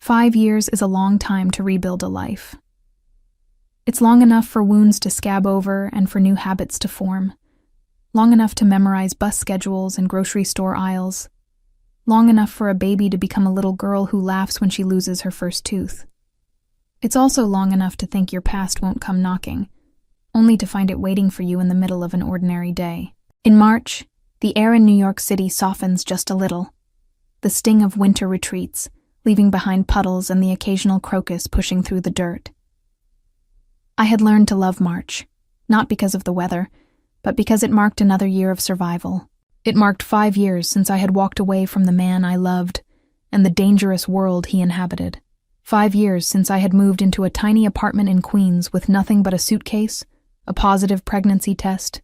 5 years is a long time to rebuild a life. It's long enough for wounds to scab over and for new habits to form. Long enough to memorize bus schedules and grocery store aisles. Long enough for a baby to become a little girl who laughs when she loses her first tooth. It's also long enough to think your past won't come knocking, only to find it waiting for you in the middle of an ordinary day. In March, the air in New York City softens just a little. The sting of winter retreats, leaving behind puddles and the occasional crocus pushing through the dirt. I had learned to love March, not because of the weather, but because it marked another year of survival. It marked 5 years since I had walked away from the man I loved and the dangerous world he inhabited. 5 years since I had moved into a tiny apartment in Queens with nothing but a suitcase, a positive pregnancy test,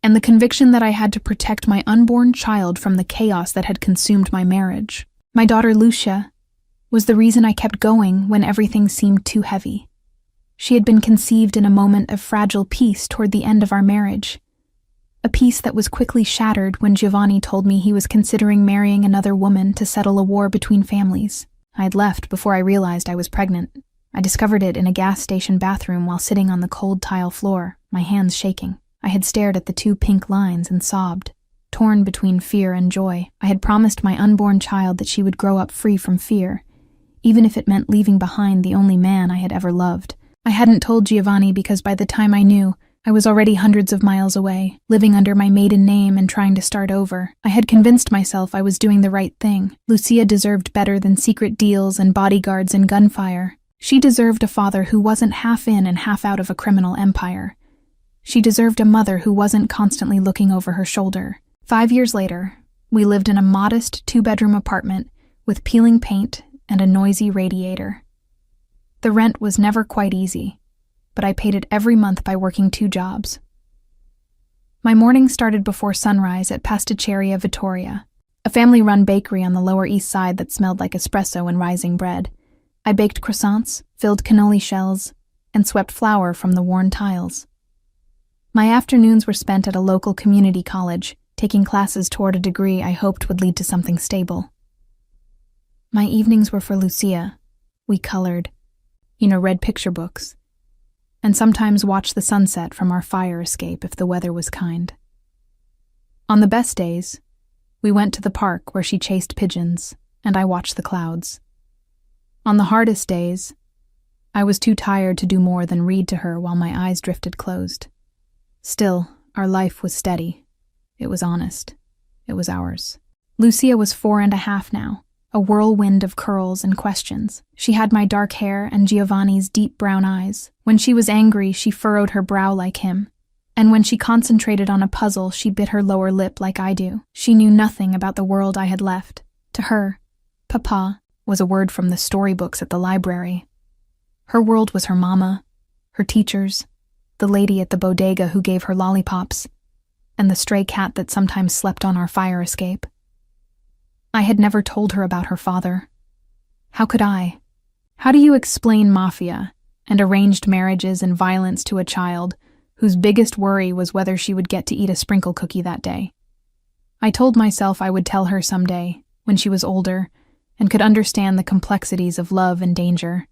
and the conviction that I had to protect my unborn child from the chaos that had consumed my marriage. My daughter Lucia was the reason I kept going when everything seemed too heavy. She had been conceived in a moment of fragile peace toward the end of our marriage, a peace that was quickly shattered when Giovanni told me he was considering marrying another woman to settle a war between families. I had left before I realized I was pregnant. I discovered it in a gas station bathroom while sitting on the cold tile floor, my hands shaking. I had stared at the 2 pink lines and sobbed, torn between fear and joy. I had promised my unborn child that she would grow up free from fear, even if it meant leaving behind the only man I had ever loved. I hadn't told Giovanni because by the time I knew, I was already hundreds of miles away, living under my maiden name and trying to start over. I had convinced myself I was doing the right thing. Lucia deserved better than secret deals and bodyguards and gunfire. She deserved a father who wasn't half in and half out of a criminal empire. She deserved a mother who wasn't constantly looking over her shoulder. 5 years later, we lived in a modest 2-bedroom apartment with peeling paint and a noisy radiator. The rent was never quite easy, but I paid it every month by working 2 jobs. My morning started before sunrise at Pasticceria Vittoria, a family-run bakery on the Lower East Side that smelled like espresso and rising bread. I baked croissants, filled cannoli shells, and swept flour from the worn tiles. My afternoons were spent at a local community college, taking classes toward a degree I hoped would lead to something stable. My evenings were for Lucia. We colored, read picture books, and sometimes watched the sunset from our fire escape if the weather was kind. On the best days, we went to the park where she chased pigeons, and I watched the clouds. On the hardest days, I was too tired to do more than read to her while my eyes drifted closed. Still, our life was steady. It was honest. It was ours. Lucia was 4.5 now, a whirlwind of curls and questions. She had my dark hair and Giovanni's deep brown eyes. When she was angry, she furrowed her brow like him. And when she concentrated on a puzzle, she bit her lower lip like I do. She knew nothing about the world I had left. To her, Papa was a word from the storybooks at the library. Her world was her mama, her teachers, the lady at the bodega who gave her lollipops, and the stray cat that sometimes slept on our fire escape. I had never told her about her father. How could I? How do you explain Mafia and arranged marriages and violence to a child whose biggest worry was whether she would get to eat a sprinkle cookie that day? I told myself I would tell her someday, when she was older, and could understand the complexities of love and danger.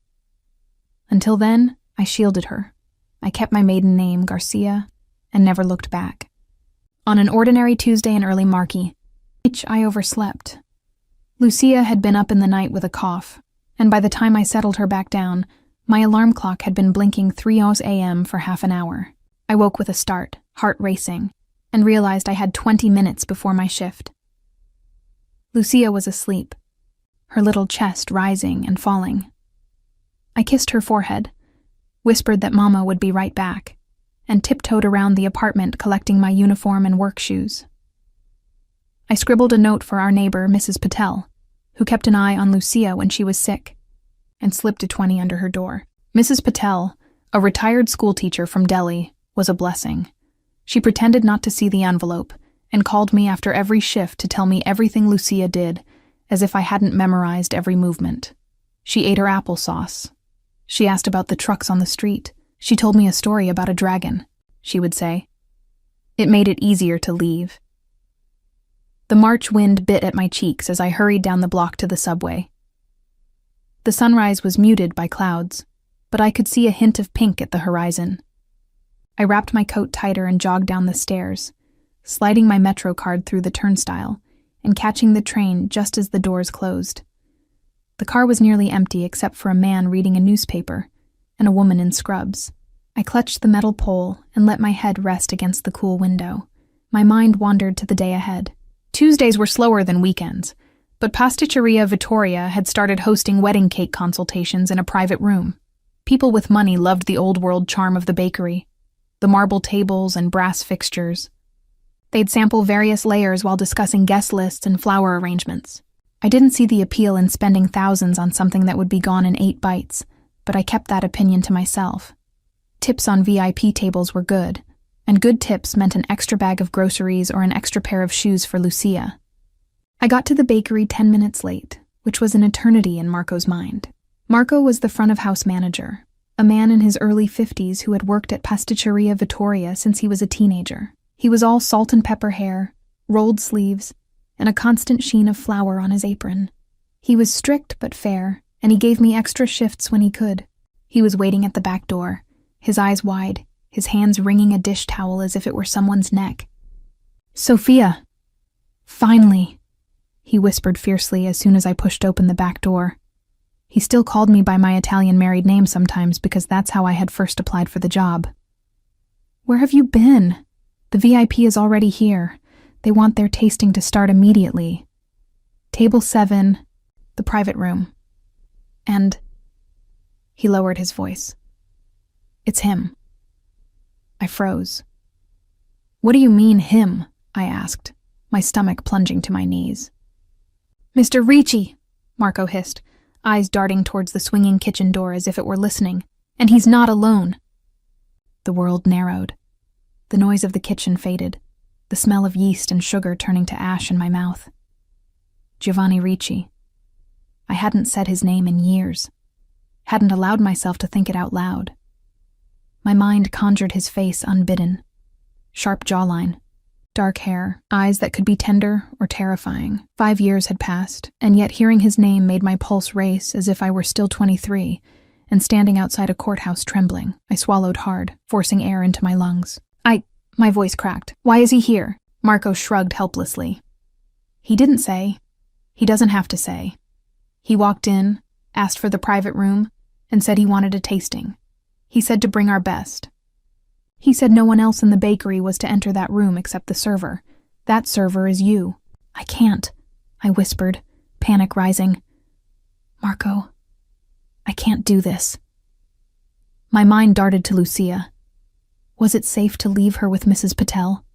Until then, I shielded her. I kept my maiden name, Garcia, and never looked back. On an ordinary Tuesday in early March, I overslept. Lucia had been up in the night with a cough, and by the time I settled her back down, my alarm clock had been blinking 3 a.m. for half an hour. I woke with a start, heart racing, and realized I had 20 minutes before my shift. Lucia was asleep, her little chest rising and falling. I kissed her forehead, whispered that Mama would be right back, and tiptoed around the apartment collecting my uniform and work shoes. I scribbled a note for our neighbor, Mrs. Patel, who kept an eye on Lucia when she was sick, and slipped a 20 under her door. Mrs. Patel, a retired schoolteacher from Delhi, was a blessing. She pretended not to see the envelope and called me after every shift to tell me everything Lucia did, as if I hadn't memorized every movement. She ate her applesauce. She asked about the trucks on the street. She told me a story about a dragon, she would say. It made it easier to leave. The March wind bit at my cheeks as I hurried down the block to the subway. The sunrise was muted by clouds, but I could see a hint of pink at the horizon. I wrapped my coat tighter and jogged down the stairs, sliding my Metro card through the turnstile and catching the train just as the doors closed. The car was nearly empty except for a man reading a newspaper and a woman in scrubs. I clutched the metal pole and let my head rest against the cool window. My mind wandered to the day ahead. Tuesdays were slower than weekends, but Pasticceria Vittoria had started hosting wedding cake consultations in a private room. People with money loved the old-world charm of the bakery, the marble tables and brass fixtures. They'd sample various layers while discussing guest lists and flower arrangements. I didn't see the appeal in spending thousands on something that would be gone in 8 bites, but I kept that opinion to myself. Tips on VIP tables were good, and good tips meant an extra bag of groceries or an extra pair of shoes for Lucia. I got to the bakery 10 minutes late, which was an eternity in Marco's mind. Marco was the front-of-house manager, a man in his early 50s who had worked at Pasticceria Vittoria since he was a teenager. He was all salt and pepper hair, rolled sleeves, and a constant sheen of flour on his apron. He was strict but fair, and he gave me extra shifts when he could. He was waiting at the back door, his eyes wide, his hands wringing a dish towel as if it were someone's neck. "Sophia! Finally!" he whispered fiercely as soon as I pushed open the back door. He still called me by my Italian married name sometimes because that's how I had first applied for the job. "Where have you been? The VIP is already here. They want their tasting to start immediately. Table 7, the private room. And..." He lowered his voice. "It's him." I froze. "What do you mean, him?" I asked, my stomach plunging to my knees. "Mr. Ricci," Marco hissed, eyes darting towards the swinging kitchen door as if it were listening. "And he's not alone." The world narrowed. The noise of the kitchen faded, the smell of yeast and sugar turning to ash in my mouth. Giovanni Ricci. I hadn't said his name in years, hadn't allowed myself to think it out loud. My mind conjured his face unbidden. Sharp jawline, dark hair, eyes that could be tender or terrifying. 5 years had passed, and yet hearing his name made my pulse race as if I were still 23, and standing outside a courthouse trembling. I swallowed hard, forcing air into my lungs. My voice cracked. "Why is he here?" Marco shrugged helplessly. "He didn't say. He doesn't have to say. He walked in, asked for the private room, and said he wanted a tasting. He said to bring our best. He said no one else in the bakery was to enter that room except the server. That server is you." "I can't," I whispered, panic rising. "Marco, I can't do this." My mind darted to Lucia. Was it safe to leave her with Mrs. Patel?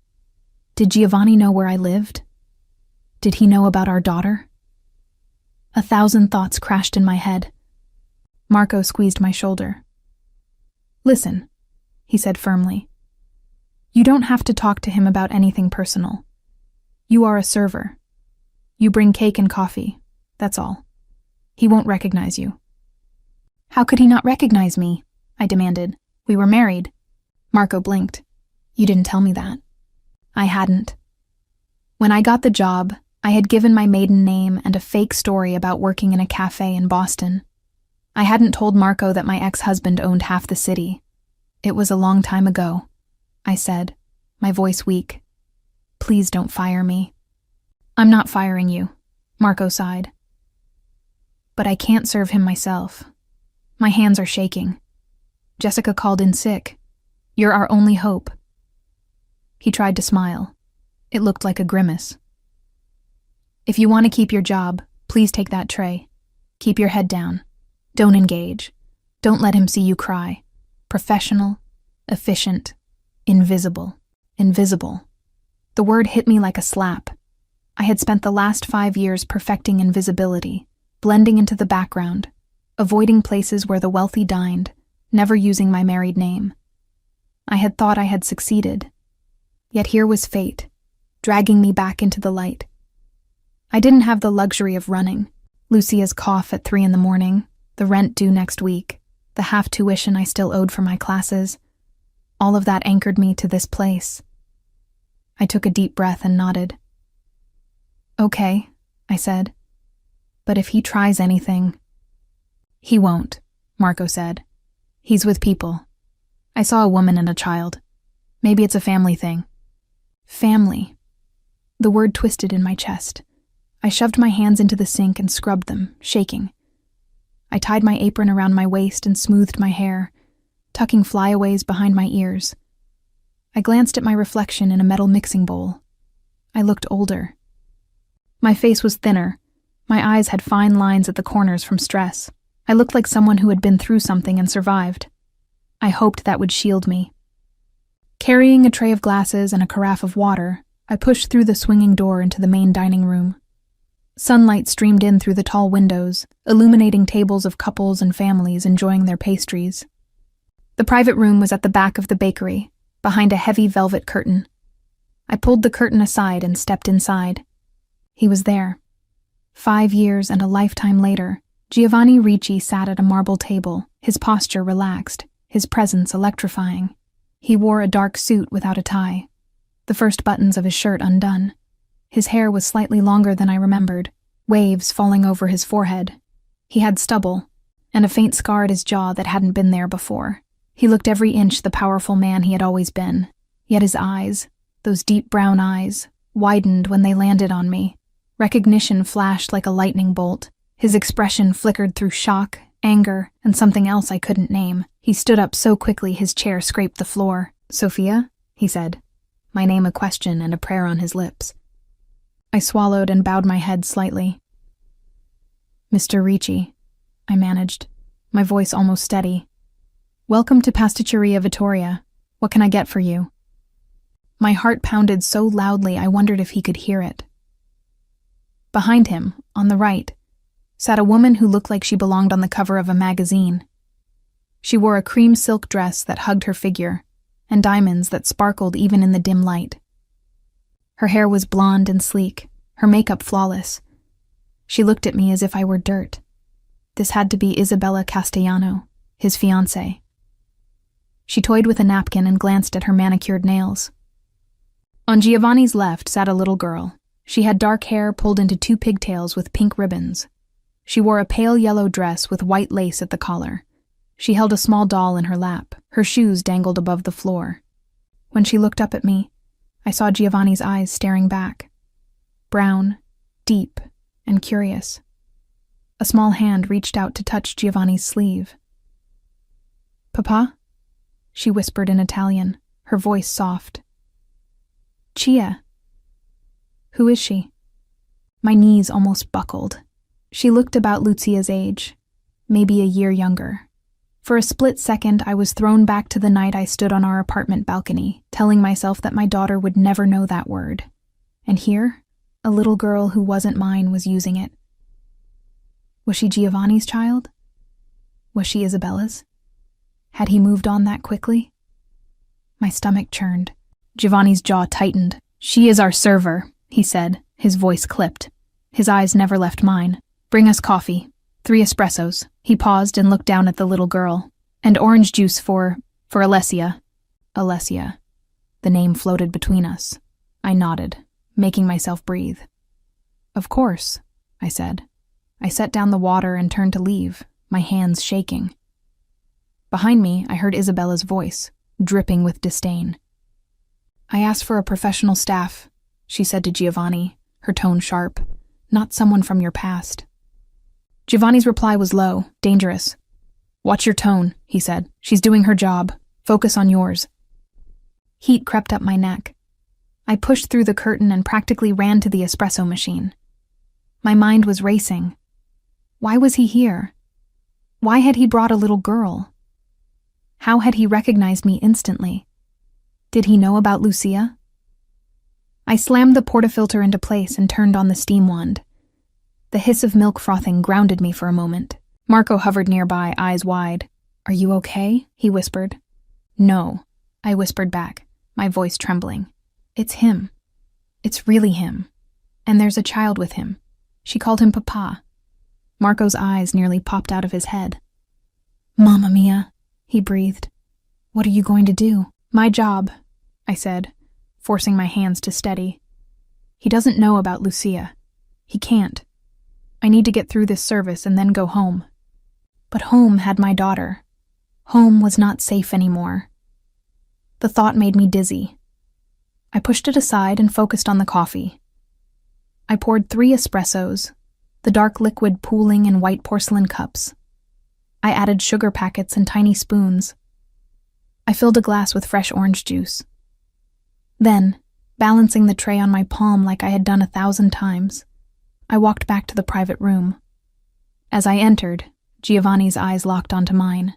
Did Giovanni know where I lived? Did he know about our daughter? 1,000 thoughts crashed in my head. Marco squeezed my shoulder. "Listen," he said firmly. "You don't have to talk to him about anything personal. You are a server. You bring cake and coffee, that's all. He won't recognize you." "How could he not recognize me?" I demanded. "We were married." Marco blinked. "You didn't tell me that." I hadn't. When I got the job, I had given my maiden name and a fake story about working in a cafe in Boston. I hadn't told Marco that my ex-husband owned half the city. "It was a long time ago," I said, my voice weak. "Please don't fire me." "I'm not firing you," Marco sighed. "But I can't serve him myself. My hands are shaking. Jessica called in sick. You're our only hope." He tried to smile. It looked like a grimace. "If you want to keep your job, please take that tray. Keep your head down. Don't engage. Don't let him see you cry. Professional, efficient, invisible." Invisible. The word hit me like a slap. I had spent the last 5 years perfecting invisibility, blending into the background, avoiding places where the wealthy dined, never using my married name. I had thought I had succeeded. Yet here was fate, dragging me back into the light. I didn't have the luxury of running. Lucia's cough at 3 a.m, the rent due next week, the half tuition I still owed for my classes. All of that anchored me to this place. I took a deep breath and nodded. "Okay," I said. "But if he tries anything..." He won't, Marco said. He's with people. I saw a woman and a child. Maybe it's a family thing. Family. The word twisted in my chest. I shoved my hands into the sink and scrubbed them, shaking. I tied my apron around my waist and smoothed my hair, tucking flyaways behind my ears. I glanced at my reflection in a metal mixing bowl. I looked older. My face was thinner. My eyes had fine lines at the corners from stress. I looked like someone who had been through something and survived. I hoped that would shield me. Carrying a tray of glasses and a carafe of water, I pushed through the swinging door into the main dining room. Sunlight streamed in through the tall windows, illuminating tables of couples and families enjoying their pastries. The private room was at the back of the bakery, behind a heavy velvet curtain. I pulled the curtain aside and stepped inside. He was there. 5 years and a lifetime later, Giovanni Ricci sat at a marble table, his posture relaxed, his presence electrifying. He wore a dark suit without a tie, the first buttons of his shirt undone. His hair was slightly longer than I remembered, waves falling over his forehead. He had stubble, and a faint scar at his jaw that hadn't been there before. He looked every inch the powerful man he had always been, yet his eyes, those deep brown eyes, widened when they landed on me. Recognition flashed like a lightning bolt. His expression flickered through shock, anger, and something else I couldn't name. He stood up so quickly his chair scraped the floor. "Sophia?" he said, my name a question and a prayer on his lips. I swallowed and bowed my head slightly. "Mr. Ricci," I managed, my voice almost steady. "Welcome to Pasticceria Vittoria. What can I get for you?" My heart pounded so loudly I wondered if he could hear it. Behind him, on the right, sat a woman who looked like she belonged on the cover of a magazine. She wore a cream silk dress that hugged her figure, and diamonds that sparkled even in the dim light. Her hair was blonde and sleek, her makeup flawless. She looked at me as if I were dirt. This had to be Isabella Castellano, his fiancée. She toyed with a napkin and glanced at her manicured nails. On Giovanni's left sat a little girl. She had dark hair pulled into 2 pigtails with pink ribbons. She wore a pale yellow dress with white lace at the collar. She held a small doll in her lap. Her shoes dangled above the floor. When she looked up at me, I saw Giovanni's eyes staring back. Brown, deep, and curious. A small hand reached out to touch Giovanni's sleeve. "Papa?" she whispered in Italian, her voice soft. "Chia." "Who is she?" My knees almost buckled. She looked about Lucia's age, maybe a year younger. For a split second, I was thrown back to the night I stood on our apartment balcony, telling myself that my daughter would never know that word. And here, a little girl who wasn't mine was using it. Was she Giovanni's child? Was she Isabella's? Had he moved on that quickly? My stomach churned. Giovanni's jaw tightened. "She is our server," he said, his voice clipped. His eyes never left mine. "Bring us coffee. 3 espressos." He paused and looked down at the little girl. "And orange juice for Alessia." Alessia. The name floated between us. I nodded, making myself breathe. "Of course," I said. I set down the water and turned to leave, my hands shaking. Behind me, I heard Isabella's voice, dripping with disdain. "I asked for a professional staff," she said to Giovanni, her tone sharp. "Not someone from your past." Giovanni's reply was low, dangerous. "Watch your tone," he said. "She's doing her job. Focus on yours." Heat crept up my neck. I pushed through the curtain and practically ran to the espresso machine. My mind was racing. Why was he here? Why had he brought a little girl? How had he recognized me instantly? Did he know about Lucia? I slammed the portafilter into place and turned on the steam wand. The hiss of milk frothing grounded me for a moment. Marco hovered nearby, eyes wide. "Are you okay?" he whispered. "No," I whispered back, my voice trembling. "It's him. It's really him. And there's a child with him. She called him Papa." Marco's eyes nearly popped out of his head. "Mamma mia," he breathed. "What are you going to do?" "My job," I said, forcing my hands to steady. "He doesn't know about Lucia. He can't. I need to get through this service and then go home." But home had my daughter. Home was not safe anymore. The thought made me dizzy. I pushed it aside and focused on the coffee. I poured 3 espressos, the dark liquid pooling in white porcelain cups. I added sugar packets and tiny spoons. I filled a glass with fresh orange juice. Then, balancing the tray on my palm like I had done 1,000 times, I walked back to the private room. As I entered, Giovanni's eyes locked onto mine.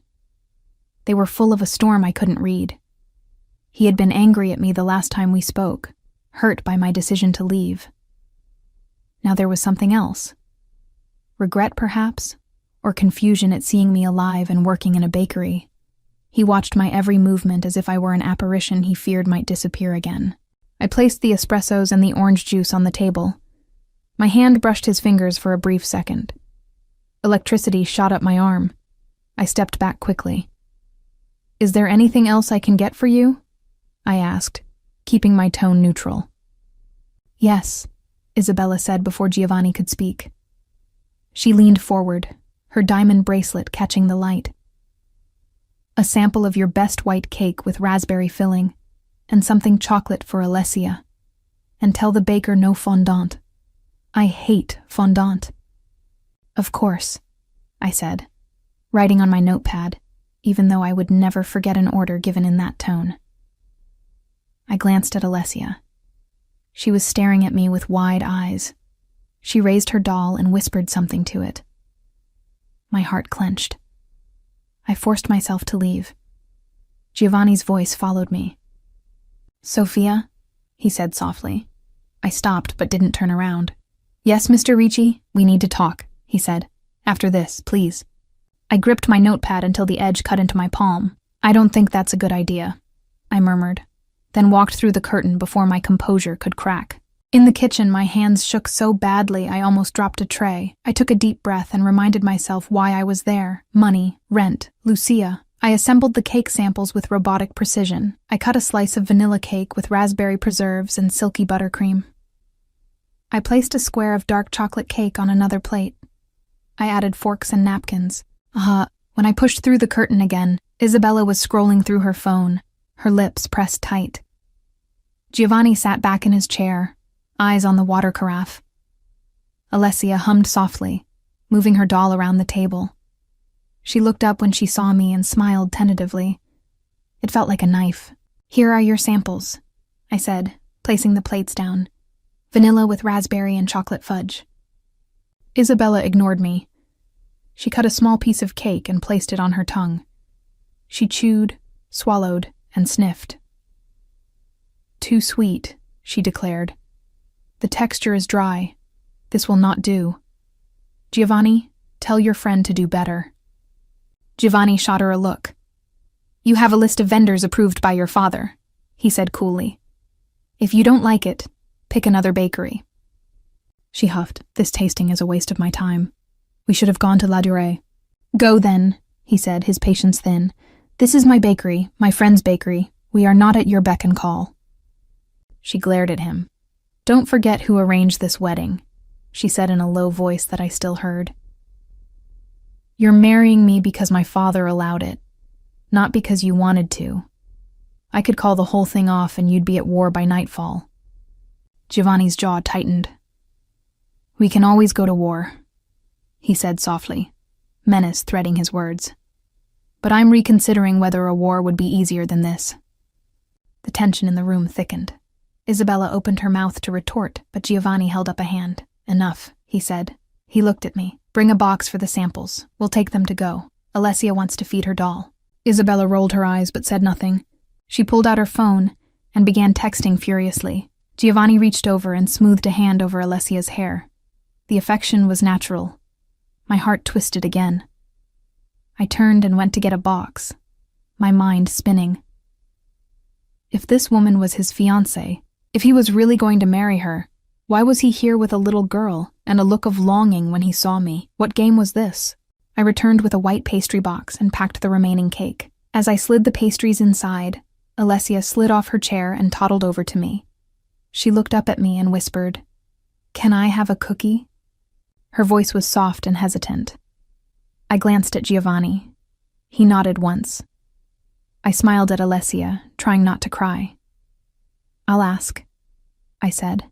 They were full of a storm I couldn't read. He had been angry at me the last time we spoke, hurt by my decision to leave. Now there was something else. Regret, perhaps, or confusion at seeing me alive and working in a bakery. He watched my every movement as if I were an apparition he feared might disappear again. I placed the espressos and the orange juice on the table. My hand brushed his fingers for a brief second. Electricity shot up my arm. I stepped back quickly. "Is there anything else I can get for you?" I asked, keeping my tone neutral. "Yes," Isabella said before Giovanni could speak. She leaned forward, her diamond bracelet catching the light. "A sample of your best white cake with raspberry filling, and something chocolate for Alessia. And tell the baker no fondant. I hate fondant." "Of course," I said, writing on my notepad, even though I would never forget an order given in that tone. I glanced at Alessia. She was staring at me with wide eyes. She raised her doll and whispered something to it. My heart clenched. I forced myself to leave. Giovanni's voice followed me. "Sophia?" he said softly. I stopped but didn't turn around. "Yes, Mr. Ricci, we need to talk," he said. "After this, please." I gripped my notepad until the edge cut into my palm. "I don't think that's a good idea," I murmured, then walked through the curtain before my composure could crack. In the kitchen, my hands shook so badly I almost dropped a tray. I took a deep breath and reminded myself why I was there. Money, rent, Lucia. I assembled the cake samples with robotic precision. I cut a slice of vanilla cake with raspberry preserves and silky buttercream. I placed a square of dark chocolate cake on another plate. I added forks and napkins. When I pushed through the curtain again, Isabella was scrolling through her phone, her lips pressed tight. Giovanni sat back in his chair, eyes on the water carafe. Alessia hummed softly, moving her doll around the table. She looked up when she saw me and smiled tentatively. It felt like a knife. "Here are your samples," I said, placing the plates down. "Vanilla with raspberry and chocolate fudge." Isabella ignored me. She cut a small piece of cake and placed it on her tongue. She chewed, swallowed, and sniffed. "Too sweet," she declared. "The texture is dry. This will not do. Giovanni, tell your friend to do better." Giovanni shot her a look. "You have a list of vendors approved by your father," he said coolly. "If you don't like it, pick another bakery." She huffed. "This tasting is a waste of my time. We should have gone to La Durée." "Go then," he said, his patience thin. "This is my bakery, my friend's bakery. We are not at your beck and call." She glared at him. "Don't forget who arranged this wedding," she said in a low voice that I still heard. "You're marrying me because my father allowed it, not because you wanted to. I could call the whole thing off and you'd be at war by nightfall." Giovanni's jaw tightened. "We can always go to war," he said softly, menace threading his words. "But I'm reconsidering whether a war would be easier than this." The tension in the room thickened. Isabella opened her mouth to retort, but Giovanni held up a hand. "Enough," he said. He looked at me. "Bring a box for the samples. We'll take them to go. Alessia wants to feed her doll." Isabella rolled her eyes but said nothing. She pulled out her phone and began texting furiously. Giovanni reached over and smoothed a hand over Alessia's hair. The affection was natural. My heart twisted again. I turned and went to get a box, my mind spinning. If this woman was his fiancée, if he was really going to marry her, why was he here with a little girl and a look of longing when he saw me? What game was this? I returned with a white pastry box and packed the remaining cake. As I slid the pastries inside, Alessia slid off her chair and toddled over to me. She looked up at me and whispered, "Can I have a cookie?" Her voice was soft and hesitant. I glanced at Giovanni. He nodded once. I smiled at Alessia, trying not to cry. "I'll ask," I said.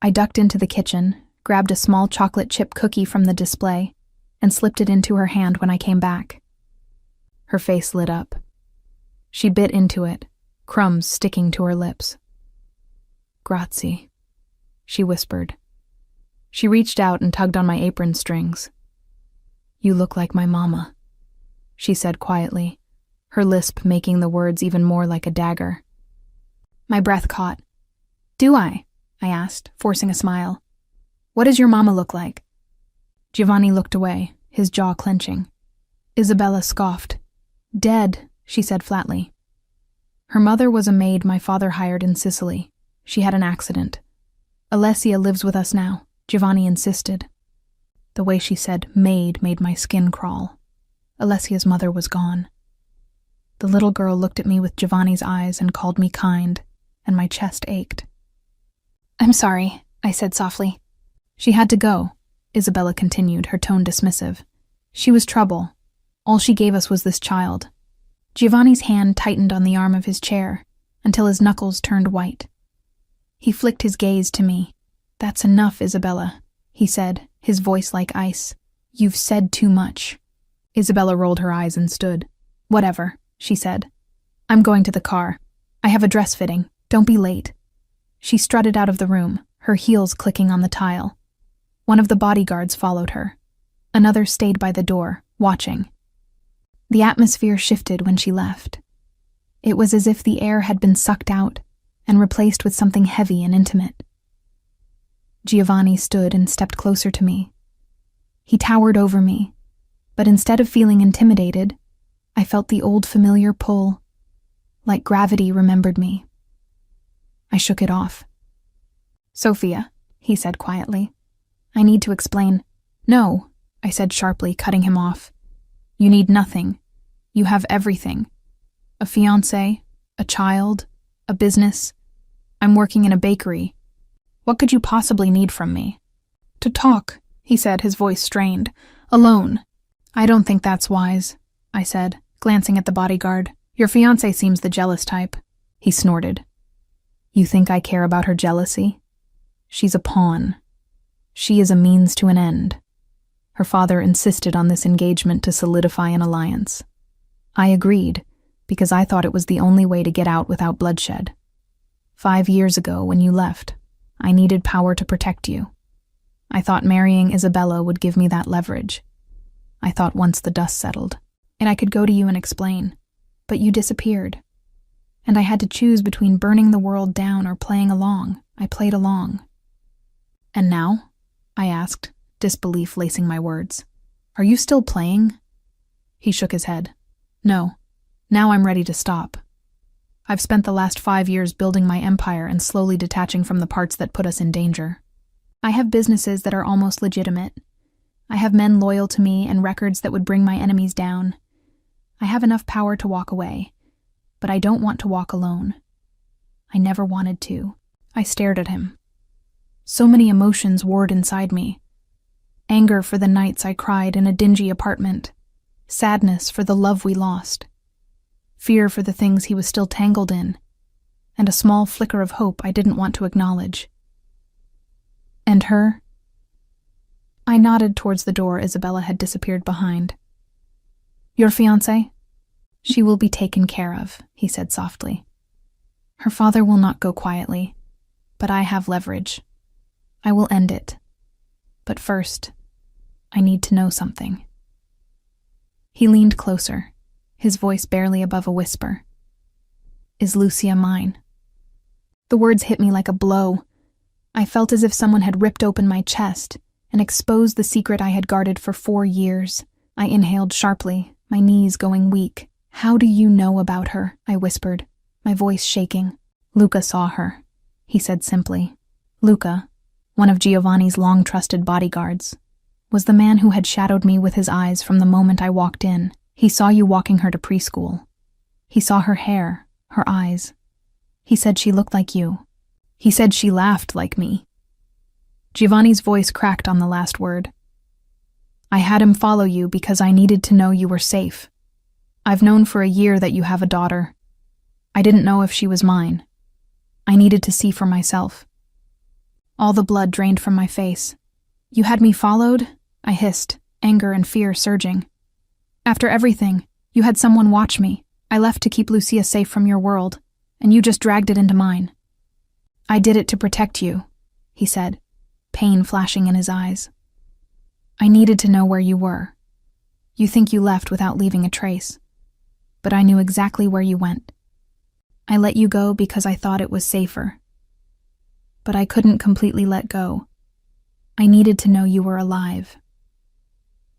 I ducked into the kitchen, grabbed a small chocolate chip cookie from the display, and slipped it into her hand when I came back. Her face lit up. She bit into it, crumbs sticking to her lips. "Grazie," she whispered. She reached out and tugged on my apron strings. "You look like my mama," she said quietly, her lisp making the words even more like a dagger. My breath caught. "Do I?" I asked, forcing a smile. "What does your mama look like?" Giovanni looked away, his jaw clenching. Isabella scoffed. "Dead," she said flatly. Her mother was a maid my father hired in Sicily. She had an accident. "Alessia lives with us now," Giovanni insisted. The way she said maid made my skin crawl. Alessia's mother was gone. The little girl looked at me with Giovanni's eyes and called me kind, and my chest ached. "I'm sorry," I said softly. "She had to go," Isabella continued, her tone dismissive. "She was trouble. All she gave us was this child." Giovanni's hand tightened on the arm of his chair until his knuckles turned white. He flicked his gaze to me. "That's enough, Isabella," he said, his voice like ice. "You've said too much." Isabella rolled her eyes and stood. "Whatever," she said. "I'm going to the car. I have a dress fitting. Don't be late." She strutted out of the room, her heels clicking on the tile. One of the bodyguards followed her. Another stayed by the door, watching. The atmosphere shifted when she left. It was as if the air had been sucked out and replaced with something heavy and intimate. Giovanni stood and stepped closer to me. He towered over me, but instead of feeling intimidated, I felt the old familiar pull, like gravity remembered me. I shook it off. "Sophia," he said quietly, "I need to explain." "No," I said sharply, cutting him off. "You need nothing. You have everything. A fiancé, a child, a business. I'm working in a bakery. What could you possibly need from me?" "To talk," he said, his voice strained. "Alone." "I don't think that's wise," I said, glancing at the bodyguard. "Your fiancé seems the jealous type." He snorted. "You think I care about her jealousy? She's a pawn. She is a means to an end." Her father insisted on this engagement to solidify an alliance. I agreed, because I thought it was the only way to get out without bloodshed. 5 years ago, when you left, I needed power to protect you. I thought marrying Isabella would give me that leverage. I thought once the dust settled, and I could go to you and explain. But you disappeared. And I had to choose between burning the world down or playing along. I played along. "And now?" I asked, disbelief lacing my words. "Are you still playing?" He shook his head. "No. Now I'm ready to stop. I've spent the last 5 years building my empire and slowly detaching from the parts that put us in danger. I have businesses that are almost legitimate. I have men loyal to me and records that would bring my enemies down. I have enough power to walk away, but I don't want to walk alone. I never wanted to." I stared at him. So many emotions warred inside me. Anger for the nights I cried in a dingy apartment. Sadness for the love we lost. Fear for the things he was still tangled in. And a small flicker of hope I didn't want to acknowledge. "And her?" I nodded towards the door Isabella had disappeared behind. "Your fiancé? She will be taken care of," he said softly. "Her father will not go quietly, but I have leverage. I will end it. But first, I need to know something." He leaned closer, his voice barely above a whisper. "Is Lucia mine?" The words hit me like a blow. I felt as if someone had ripped open my chest and exposed the secret I had guarded for 4 years. I inhaled sharply, my knees going weak. "How do you know about her?" I whispered, my voice shaking. "Luca saw her," he said simply. Luca, one of Giovanni's long-trusted bodyguards, was the man who had shadowed me with his eyes from the moment I walked in. "He saw you walking her to preschool. He saw her hair, her eyes. He said she looked like you. He said she laughed like me." Giovanni's voice cracked on the last word. I had him follow you because I needed to know you were safe. I've known for a year that you have a daughter. I didn't know if she was mine. I needed to see for myself. All the blood drained from my face. You had me followed? I hissed, anger and fear surging. After everything, you had someone watch me. I left to keep Lucia safe from your world, and you just dragged it into mine. I did it to protect you, he said, pain flashing in his eyes. I needed to know where you were. You think you left without leaving a trace, but I knew exactly where you went. I let you go because I thought it was safer. But I couldn't completely let go. I needed to know you were alive.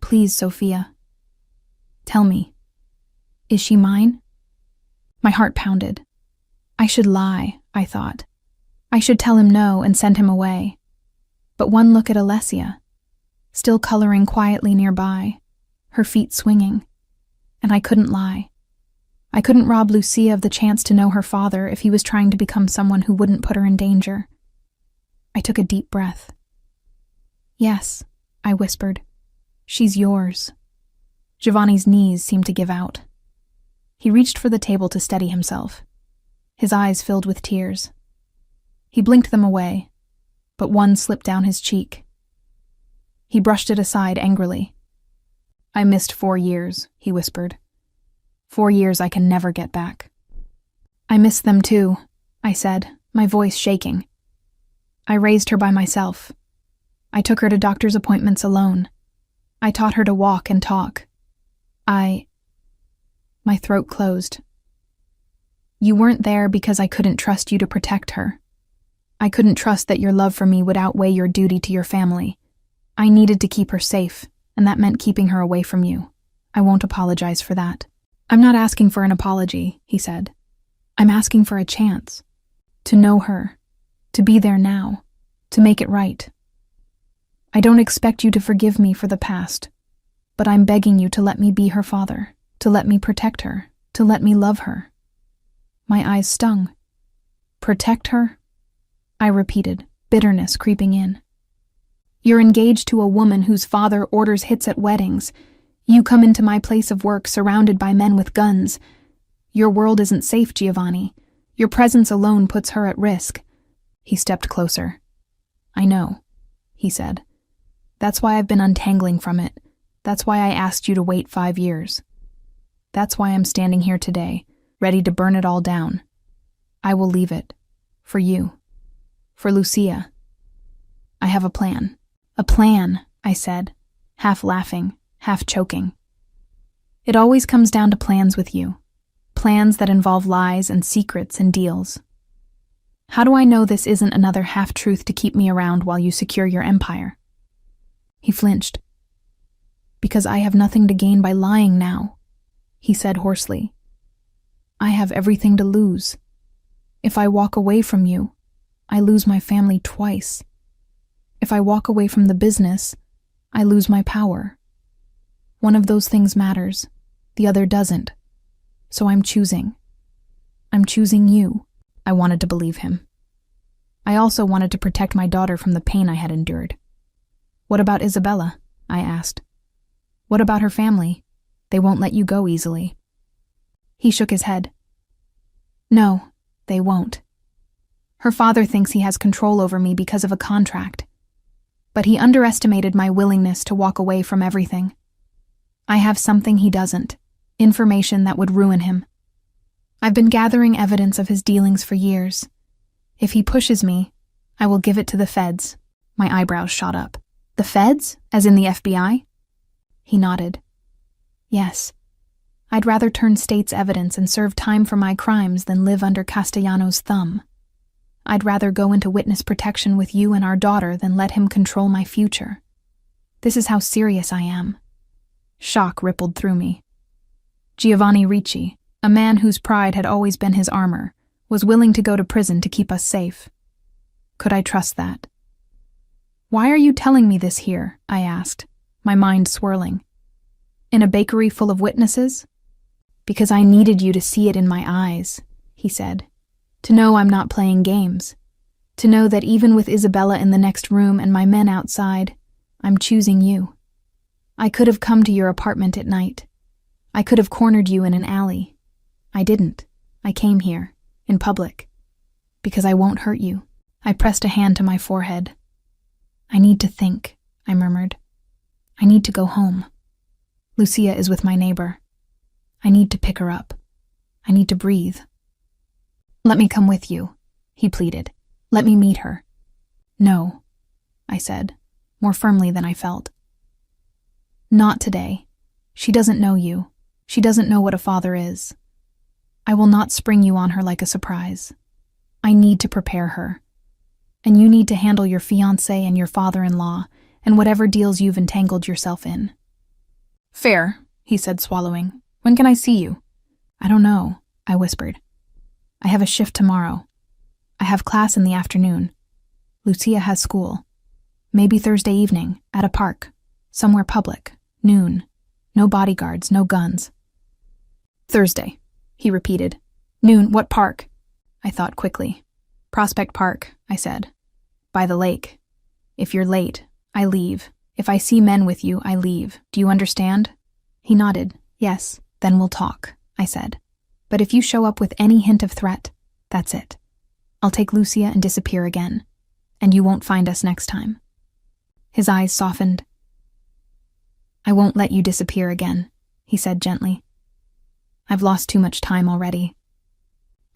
Please, Sophia. Tell me, is she mine? My heart pounded. I should lie, I thought. I should tell him no and send him away. But one look at Alessia, still coloring quietly nearby, her feet swinging, and I couldn't lie. I couldn't rob Lucia of the chance to know her father if he was trying to become someone who wouldn't put her in danger. I took a deep breath. Yes, I whispered. She's yours. Giovanni's knees seemed to give out. He reached for the table to steady himself. His eyes filled with tears. He blinked them away, but one slipped down his cheek. He brushed it aside angrily. I missed 4 years, he whispered. 4 years I can never get back. I miss them too, I said, my voice shaking. I raised her by myself. I took her to doctor's appointments alone. I taught her to walk and talk. My throat closed. You weren't there because I couldn't trust you to protect her. I couldn't trust that your love for me would outweigh your duty to your family. I needed to keep her safe, and that meant keeping her away from you. I won't apologize for that. I'm not asking for an apology, he said. I'm asking for a chance. To know her. To be there now. To make it right. I don't expect you to forgive me for the past, but I'm begging you to let me be her father, to let me protect her, to let me love her. My eyes stung. Protect her? I repeated, bitterness creeping in. You're engaged to a woman whose father orders hits at weddings. You come into my place of work surrounded by men with guns. Your world isn't safe, Giovanni. Your presence alone puts her at risk. He stepped closer. I know, he said. That's why I've been untangling from it. That's why I asked you to wait 5 years. That's why I'm standing here today, ready to burn it all down. I will leave it. For you. For Lucia. I have a plan. A plan, I said, half laughing, half choking. It always comes down to plans with you. Plans that involve lies and secrets and deals. How do I know this isn't another half-truth to keep me around while you secure your empire? He flinched. Because I have nothing to gain by lying now, he said hoarsely. I have everything to lose. If I walk away from you, I lose my family twice. If I walk away from the business, I lose my power. One of those things matters, the other doesn't. So I'm choosing. I'm choosing you. I wanted to believe him. I also wanted to protect my daughter from the pain I had endured. What about Isabella? I asked. What about her family? They won't let you go easily. He shook his head. No, they won't. Her father thinks he has control over me because of a contract. But he underestimated my willingness to walk away from everything. I have something he doesn't, information that would ruin him. I've been gathering evidence of his dealings for years. If he pushes me, I will give it to the feds. My eyebrows shot up. The feds? As in the FBI? He nodded. Yes. I'd rather turn state's evidence and serve time for my crimes than live under Castellano's thumb. I'd rather go into witness protection with you and our daughter than let him control my future. This is how serious I am. Shock rippled through me. Giovanni Ricci, a man whose pride had always been his armor, was willing to go to prison to keep us safe. Could I trust that? Why are you telling me this here? I asked, my mind swirling. In a bakery full of witnesses? Because I needed you to see it in my eyes, he said. To know I'm not playing games. To know that even with Isabella in the next room and my men outside, I'm choosing you. I could have come to your apartment at night. I could have cornered you in an alley. I didn't. I came here, in public, because I won't hurt you. I pressed a hand to my forehead. I need to think, I murmured. I need to go home. Lucia is with my neighbor. I need to pick her up. I need to breathe. Let me come with you, he pleaded. Let me meet her. No, I said, more firmly than I felt. Not today. She doesn't know you. She doesn't know what a father is. I will not spring you on her like a surprise. I need to prepare her. And you need to handle your fiancé and your father-in-law and whatever deals you've entangled yourself in. Fair, he said, swallowing. When can I see you? I don't know, I whispered. I have a shift tomorrow. I have class in the afternoon. Lucia has school. Maybe Thursday evening, at a park. Somewhere public. Noon. No bodyguards, no guns. Thursday, he repeated. Noon, what park? I thought quickly. Prospect Park, I said. By the lake. If you're late, I leave. If I see men with you, I leave. Do you understand? He nodded. Yes, then we'll talk, I said. But if you show up with any hint of threat, that's it. I'll take Lucia and disappear again. And you won't find us next time. His eyes softened. I won't let you disappear again, he said gently. I've lost too much time already.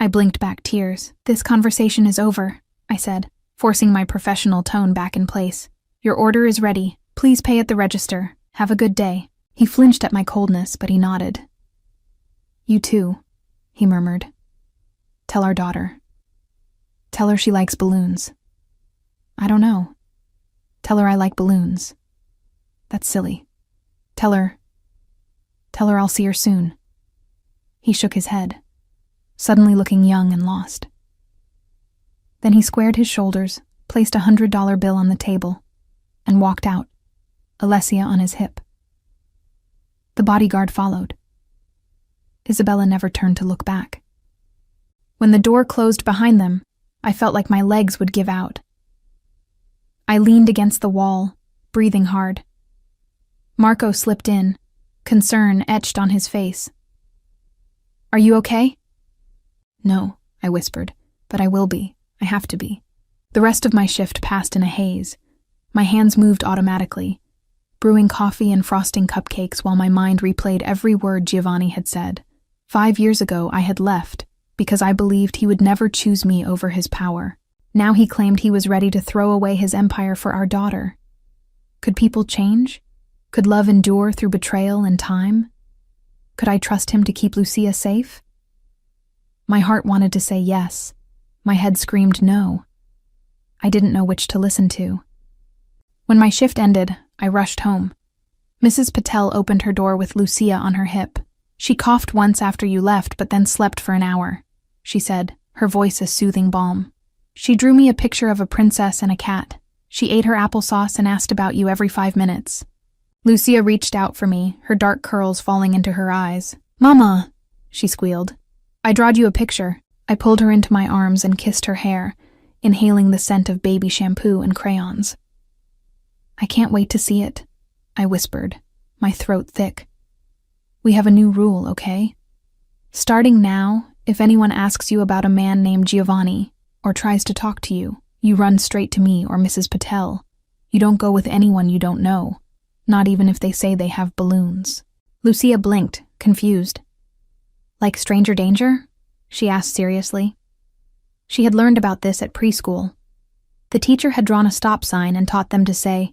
I blinked back tears. This conversation is over, I said, forcing my professional tone back in place. Your order is ready. Please pay at the register. Have a good day. He flinched at my coldness, but he nodded. You too, he murmured. Tell our daughter. Tell her she likes balloons. I don't know. Tell her I like balloons. That's silly. Tell her I'll see her soon. He shook his head, suddenly looking young and lost. Then he squared his shoulders, placed $100 bill on the table, and walked out, Alessia on his hip. The bodyguard followed. Isabella never turned to look back. When the door closed behind them, I felt like my legs would give out. I leaned against the wall, breathing hard. Marco slipped in, concern etched on his face. Are you okay? No, I whispered, but I will be. I have to be. The rest of my shift passed in a haze. My hands moved automatically, brewing coffee and frosting cupcakes while my mind replayed every word Giovanni had said. 5 years ago, I had left because I believed he would never choose me over his power. Now he claimed he was ready to throw away his empire for our daughter. Could people change? Could love endure through betrayal and time? Could I trust him to keep Lucia safe? My heart wanted to say yes. My head screamed no. I didn't know which to listen to. When my shift ended, I rushed home. Mrs. Patel opened her door with Lucia on her hip. She coughed once after you left, but then slept for an hour, she said, her voice a soothing balm. She drew me a picture of a princess and a cat. She ate her applesauce and asked about you every 5 minutes. Lucia reached out for me, her dark curls falling into her eyes. Mama, she squealed. I drawed you a picture. I pulled her into my arms and kissed her hair, inhaling the scent of baby shampoo and crayons. I can't wait to see it, I whispered, my throat thick. We have a new rule, okay? Starting now, if anyone asks you about a man named Giovanni or tries to talk to you, you run straight to me or Mrs. Patel. You don't go with anyone you don't know, not even if they say they have balloons. Lucia blinked, confused. Like stranger danger? She asked seriously. She had learned about this at preschool. The teacher had drawn a stop sign and taught them to say,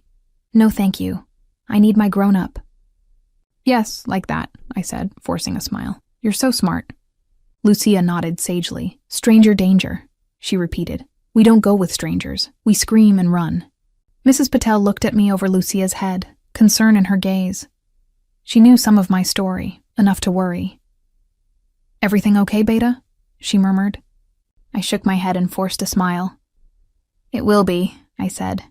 "No, thank you. I need my grown-up." Yes, like that, I said, forcing a smile. You're so smart. Lucia nodded sagely. Stranger danger, she repeated. We don't go with strangers. We scream and run. Mrs. Patel looked at me over Lucia's head, concern in her gaze. She knew some of my story, enough to worry. Everything okay, Beta? She murmured. I shook my head and forced a smile. It will be, I said.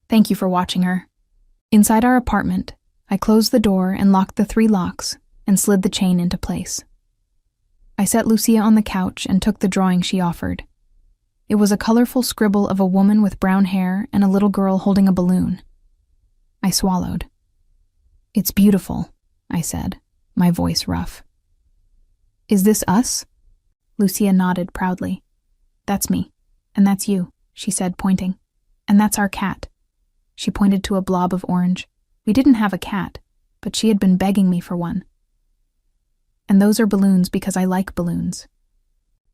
Thank you for watching her. Inside our apartment, I closed the door and locked the 3 locks and slid the chain into place. I set Lucia on the couch and took the drawing she offered. It was a colorful scribble of a woman with brown hair and a little girl holding a balloon. I swallowed. It's beautiful, I said, my voice rough. Is this us? Lucia nodded proudly. That's me, and that's you, she said, pointing. And that's our cat. She pointed to a blob of orange. We didn't have a cat, but she had been begging me for one. And those are balloons because I like balloons.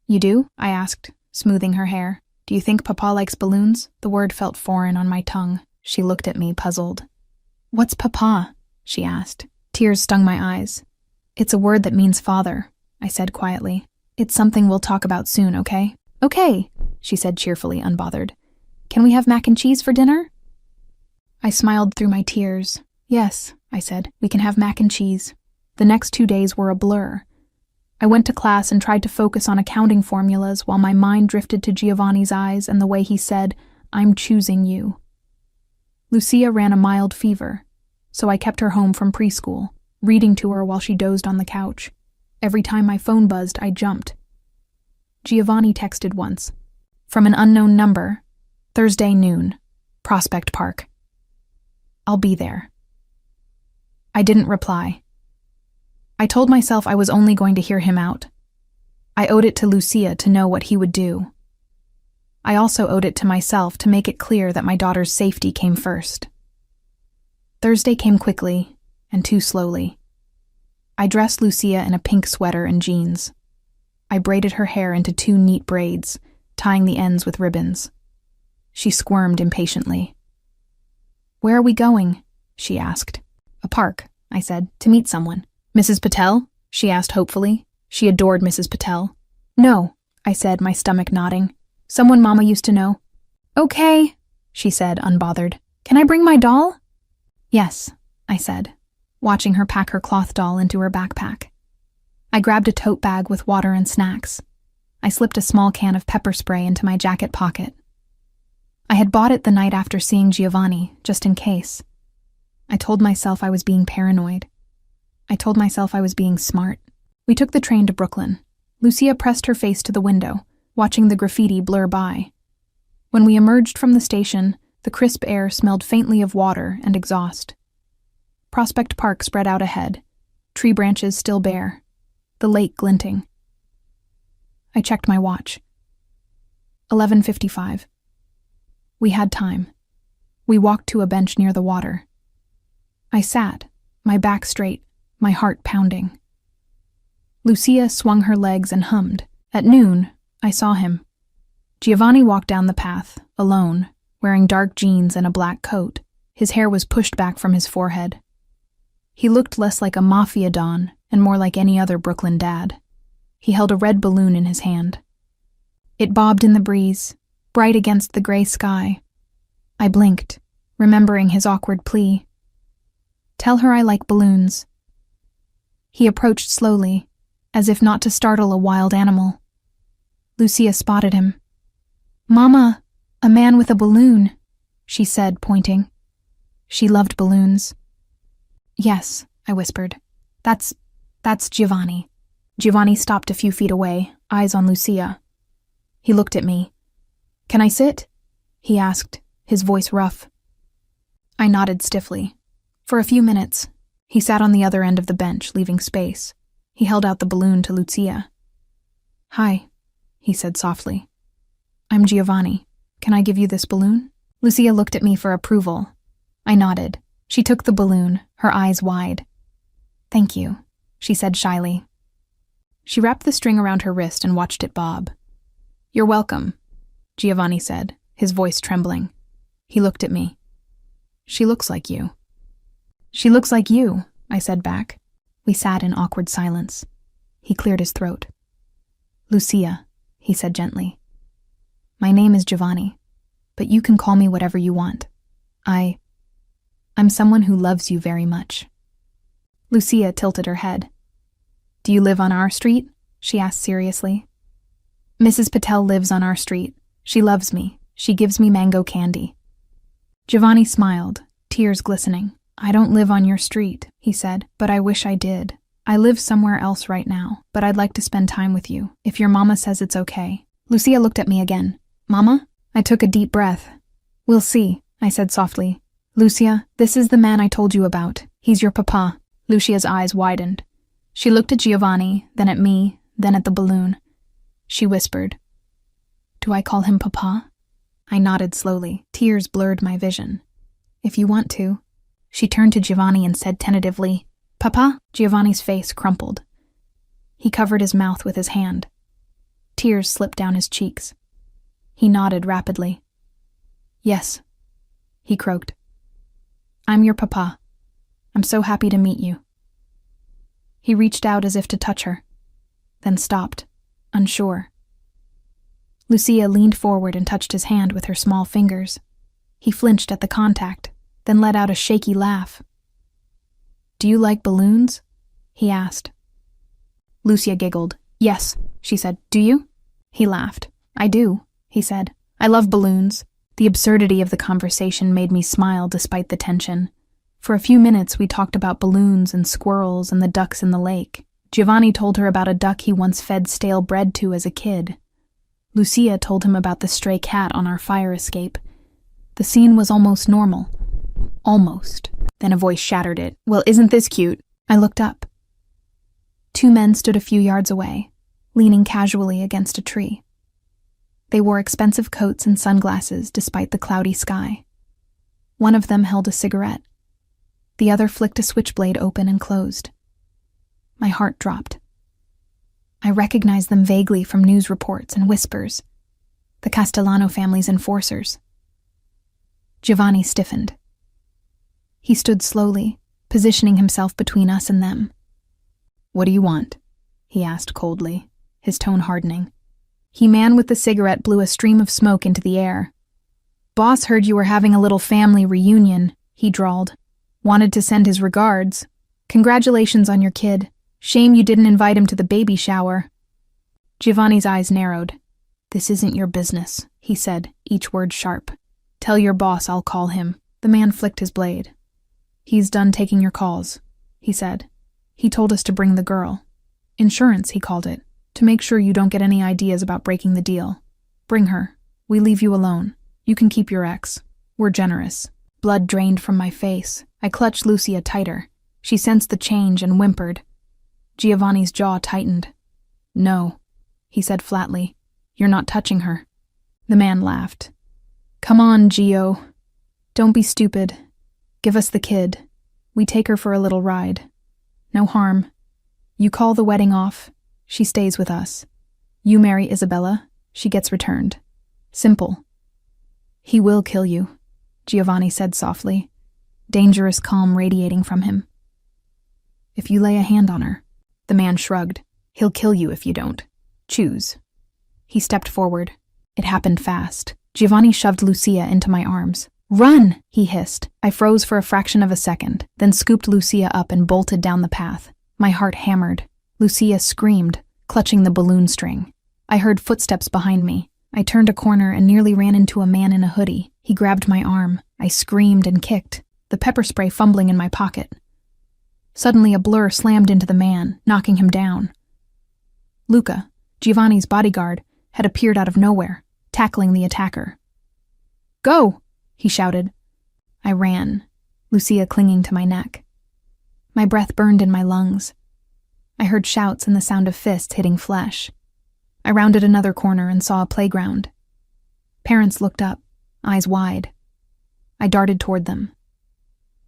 You do? I asked, smoothing her hair. Do you think Papa likes balloons? The word felt foreign on my tongue. She looked at me, puzzled. What's Papa? She asked. Tears stung my eyes. It's a word that means father, I said quietly. It's something we'll talk about soon, okay? Okay, she said cheerfully, unbothered. Can we have mac and cheese for dinner? I smiled through my tears. Yes, I said, we can have mac and cheese. The next 2 days were a blur. I went to class and tried to focus on accounting formulas while my mind drifted to Giovanni's eyes and the way he said, I'm choosing you. Lucia ran a mild fever, so I kept her home from preschool, reading to her while she dozed on the couch. Every time my phone buzzed, I jumped. Giovanni texted once. From an unknown number, Thursday noon, Prospect Park. I'll be there. I didn't reply. I told myself I was only going to hear him out. I owed it to Lucia to know what he would do. I also owed it to myself to make it clear that my daughter's safety came first. Thursday came quickly and too slowly. I dressed Lucia in a pink sweater and jeans. I braided her hair into 2 neat braids, tying the ends with ribbons. She squirmed impatiently. Where are we going? She asked. A park, I said, to meet someone. Mrs. Patel? She asked hopefully. She adored Mrs. Patel. No, I said, my stomach nodding. Someone Mama used to know. Okay, she said, unbothered. Can I bring my doll? Yes, I said, watching her pack her cloth doll into her backpack. I grabbed a tote bag with water and snacks. I slipped a small can of pepper spray into my jacket pocket. I had bought it the night after seeing Giovanni, just in case. I told myself I was being paranoid. I told myself I was being smart. We took the train to Brooklyn. Lucia pressed her face to the window, watching the graffiti blur by. When we emerged from the station, the crisp air smelled faintly of water and exhaust. Prospect Park spread out ahead, tree branches still bare, the lake glinting. I checked my watch. 11:55. We had time. We walked to a bench near the water. I sat, my back straight, my heart pounding. Lucia swung her legs and hummed. At noon, I saw him. Giovanni walked down the path, alone, wearing dark jeans and a black coat. His hair was pushed back from his forehead. He looked less like a Mafia don and more like any other Brooklyn dad. He held a red balloon in his hand. It bobbed in the breeze, bright against the gray sky. I blinked, remembering his awkward plea. Tell her I like balloons. He approached slowly, as if not to startle a wild animal. Lucia spotted him. Mama, a man with a balloon, she said, pointing. She loved balloons. Yes, I whispered. That's Giovanni. Giovanni stopped a few feet away, eyes on Lucia. He looked at me. Can I sit? He asked, his voice rough. I nodded stiffly. For a few minutes, he sat on the other end of the bench, leaving space. He held out the balloon to Lucia. Hi, he said softly. I'm Giovanni. Can I give you this balloon? Lucia looked at me for approval. I nodded. She took the balloon, her eyes wide. Thank you, she said shyly. She wrapped the string around her wrist and watched it bob. You're welcome, Giovanni said, his voice trembling. He looked at me. She looks like you. She looks like you, I said back. We sat in awkward silence. He cleared his throat. Lucia, he said gently. My name is Giovanni, but you can call me whatever you want. I'm someone who loves you very much. Lucia tilted her head. Do you live on our street? She asked seriously. Mrs. Patel lives on our street. She loves me. She gives me mango candy. Giovanni smiled, tears glistening. I don't live on your street, he said, but I wish I did. I live somewhere else right now, but I'd like to spend time with you, if your mama says it's okay. Lucia looked at me again. Mama? I took a deep breath. We'll see, I said softly. Lucia, this is the man I told you about. He's your papa. Lucia's eyes widened. She looked at Giovanni, then at me, then at the balloon. She whispered, "Do I call him papa?" I nodded slowly. Tears blurred my vision. "If you want to." She turned to Giovanni and said tentatively, "Papa?" Giovanni's face crumpled. He covered his mouth with his hand. Tears slipped down his cheeks. He nodded rapidly. "Yes," he croaked. "I'm your papa. I'm so happy to meet you." He reached out as if to touch her, then stopped, unsure. Lucia leaned forward and touched his hand with her small fingers. He flinched at the contact, then let out a shaky laugh. "Do you like balloons?" he asked. Lucia giggled. "Yes," she said. "Do you?" He laughed. "I do," he said. "I love balloons." The absurdity of the conversation made me smile despite the tension. For a few minutes we talked about balloons and squirrels and the ducks in the lake. Giovanni told her about a duck he once fed stale bread to as a kid. Lucia told him about the stray cat on our fire escape. The scene was almost normal. Almost. Then a voice shattered it. "Well, isn't this cute?" I looked up. Two men stood a few yards away, leaning casually against a tree. They wore expensive coats and sunglasses despite the cloudy sky. One of them held a cigarette. The other flicked a switchblade open and closed. My heart dropped. I recognized them vaguely from news reports and whispers. The Castellano family's enforcers. Giovanni stiffened. He stood slowly, positioning himself between us and them. "What do you want?" he asked coldly, his tone hardening. The man with the cigarette blew a stream of smoke into the air. "Boss heard you were having a little family reunion," he drawled. "Wanted to send his regards. Congratulations on your kid. Shame you didn't invite him to the baby shower." Giovanni's eyes narrowed. "This isn't your business," he said, each word sharp. "Tell your boss I'll call him." The man flicked his blade. "He's done taking your calls," he said. "He told us to bring the girl. Insurance, he called it, to make sure you don't get any ideas about breaking the deal. Bring her. We leave you alone. You can keep your ex. We're generous." Blood drained from my face. I clutched Lucia tighter. She sensed the change and whimpered. Giovanni's jaw tightened. "No," he said flatly. "You're not touching her." The man laughed. "Come on, Gio. Don't be stupid. Give us the kid. We take her for a little ride. No harm. You call the wedding off. She stays with us. You marry Isabella. She gets returned. Simple." "He will kill you," Giovanni said softly, dangerous calm radiating from him. "If you lay a hand on her." The man shrugged. "He'll kill you if you don't. Choose." He stepped forward. It happened fast. Giovanni shoved Lucia into my arms. "Run!" he hissed. I froze for a fraction of a second, then scooped Lucia up and bolted down the path. My heart hammered. Lucia screamed, clutching the balloon string. I heard footsteps behind me. I turned a corner and nearly ran into a man in a hoodie. He grabbed my arm. I screamed and kicked, the pepper spray fumbling in my pocket. Suddenly a blur slammed into the man, knocking him down. Luca, Giovanni's bodyguard, had appeared out of nowhere, tackling the attacker. "Go!" he shouted. I ran, Lucia clinging to my neck. My breath burned in my lungs. I heard shouts and the sound of fists hitting flesh. I rounded another corner and saw a playground. Parents looked up, eyes wide. I darted toward them.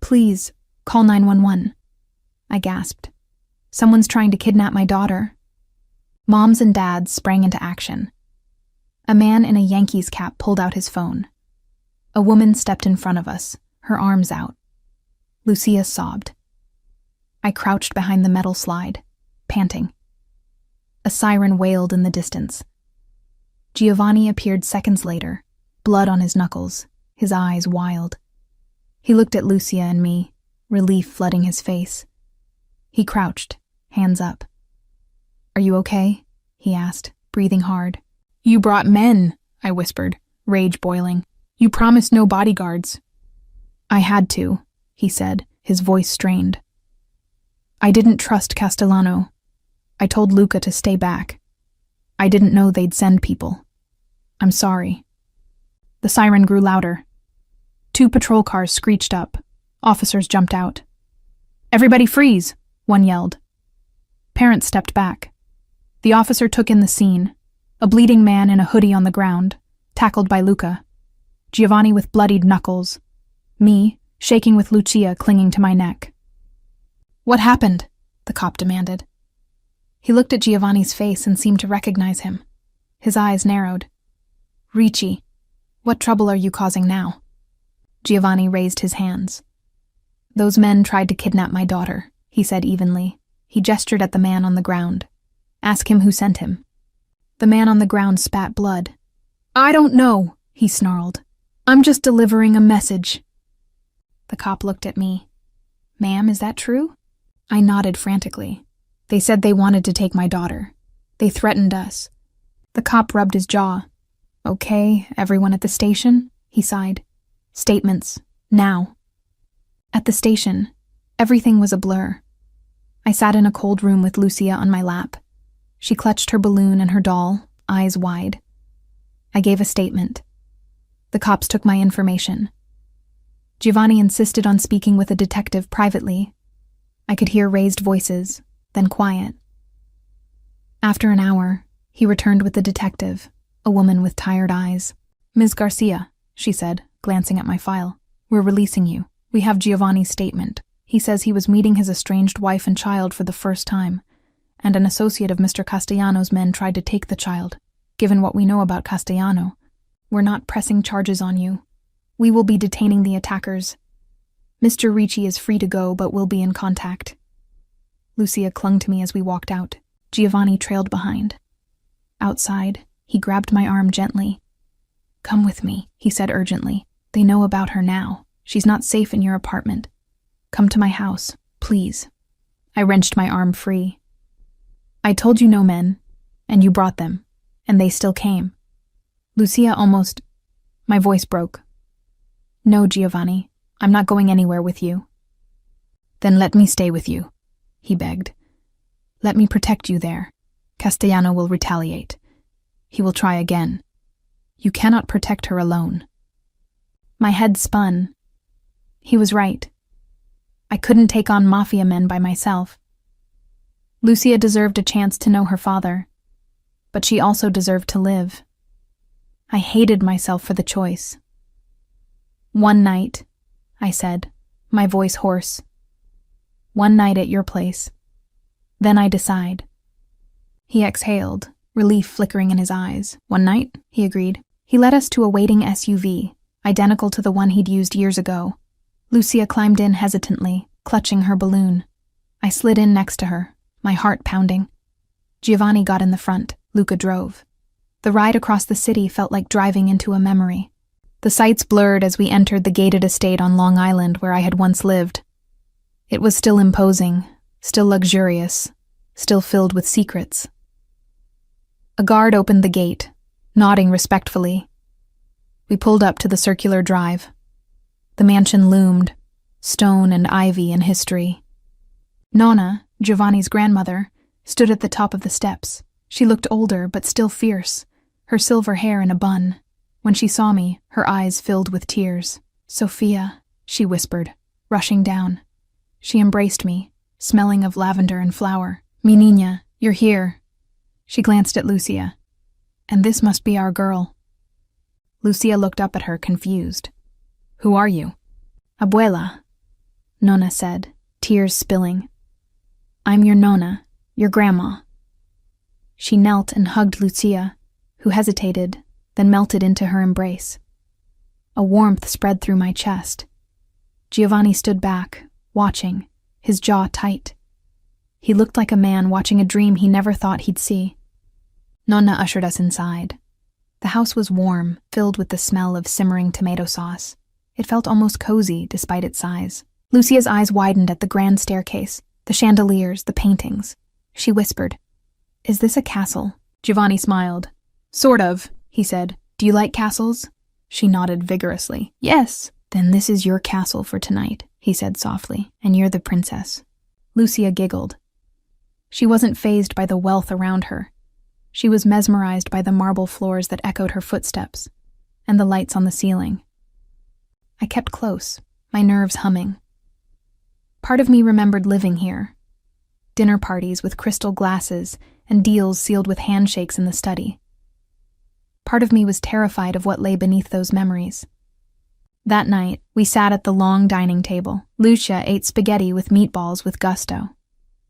"Please, call 911. I gasped. "Someone's trying to kidnap my daughter." Moms and dads sprang into action. A man in a Yankees cap pulled out his phone. A woman stepped in front of us, her arms out. Lucia sobbed. I crouched behind the metal slide, panting. A siren wailed in the distance. Giovanni appeared seconds later, blood on his knuckles, his eyes wild. He looked at Lucia and me, relief flooding his face. He crouched, hands up. "Are you okay?" he asked, breathing hard. "You brought men," I whispered, rage boiling. "You promised no bodyguards." "I had to," he said, his voice strained. "I didn't trust Castellano. I told Luca to stay back. I didn't know they'd send people. I'm sorry." The siren grew louder. 2 patrol cars screeched up. Officers jumped out. "Everybody freeze!" one yelled. Parents stepped back. The officer took in the scene, a bleeding man in a hoodie on the ground, tackled by Luca. Giovanni with bloodied knuckles. Me, shaking with Lucia clinging to my neck. "What happened?" the cop demanded. He looked at Giovanni's face and seemed to recognize him. His eyes narrowed. "Ricci, what trouble are you causing now?" Giovanni raised his hands. "Those men tried to kidnap my daughter," he said evenly. He gestured at the man on the ground. "Ask him who sent him." The man on the ground spat blood. "I don't know," he snarled. "I'm just delivering a message." The cop looked at me. "Ma'am, is that true?" I nodded frantically. "They said they wanted to take my daughter. They threatened us." The cop rubbed his jaw. "Okay, everyone at the station?" he sighed. "Statements, now." At the station, everything was a blur. I sat in a cold room with Lucia on my lap. She clutched her balloon and her doll, eyes wide. I gave a statement. The cops took my information. Giovanni insisted on speaking with a detective privately. I could hear raised voices, then quiet. After an hour, he returned with the detective, a woman with tired eyes. "Ms. Garcia," she said, glancing at my file, "we're releasing you. We have Giovanni's statement. He says he was meeting his estranged wife and child for the first time, and an associate of Mr. Castellano's men tried to take the child. Given what we know about Castellano, we're not pressing charges on you. We will be detaining the attackers. Mr. Ricci is free to go, but we'll be in contact." Lucia clung to me as we walked out. Giovanni trailed behind. Outside, he grabbed my arm gently. "Come with me," he said urgently. "They know about her now. She's not safe in your apartment. Come to my house, please." I wrenched my arm free. "I told you no men, and you brought them, and they still came." Lucia almost... My voice broke. "No, Giovanni, I'm not going anywhere with you." "Then let me stay with you," he begged. "Let me protect you there. Castellano will retaliate. He will try again. You cannot protect her alone." My head spun. He was right. I couldn't take on Mafia men by myself. Lucia deserved a chance to know her father, but she also deserved to live. I hated myself for the choice. "One night," I said, my voice hoarse. "One night at your place. Then I decide." He exhaled, relief flickering in his eyes. "One night," he agreed. He led us to a waiting SUV, identical to the one he'd used years ago. Lucia climbed in hesitantly, clutching her balloon. I slid in next to her, my heart pounding. Giovanni got in the front. Luca drove. The ride across the city felt like driving into a memory. The sights blurred as we entered the gated estate on Long Island where I had once lived. It was still imposing, still luxurious, still filled with secrets. A guard opened the gate, nodding respectfully. We pulled up to the circular drive. The mansion loomed, stone and ivy and history. Nonna, Giovanni's grandmother, stood at the top of the steps. She looked older but still fierce, her silver hair in a bun. When she saw me, her eyes filled with tears. "Sophia," she whispered, rushing down. She embraced me, smelling of lavender and flower. "Mi niña, you're here." She glanced at Lucia. "And this must be our girl." Lucia looked up at her, confused. "Who are you?" "Abuela," Nonna said, tears spilling. "I'm your Nonna, your grandma." She knelt and hugged Lucia, who hesitated, then melted into her embrace. A warmth spread through my chest. Giovanni stood back, watching, his jaw tight. He looked like a man watching a dream he never thought he'd see. Nonna ushered us inside. The house was warm, filled with the smell of simmering tomato sauce. It felt almost cozy, despite its size. Lucia's eyes widened at the grand staircase, the chandeliers, the paintings. She whispered, "Is this a castle?" Giovanni smiled. "Sort of," he said. "Do you like castles?" She nodded vigorously. "Yes." "Then this is your castle for tonight," he said softly, "and you're the princess." Lucia giggled. She wasn't fazed by the wealth around her. She was mesmerized by the marble floors that echoed her footsteps, and the lights on the ceiling. I kept close, my nerves humming. Part of me remembered living here. Dinner parties with crystal glasses and deals sealed with handshakes in the study. Part of me was terrified of what lay beneath those memories. That night, we sat at the long dining table. Lucia ate spaghetti with meatballs with gusto.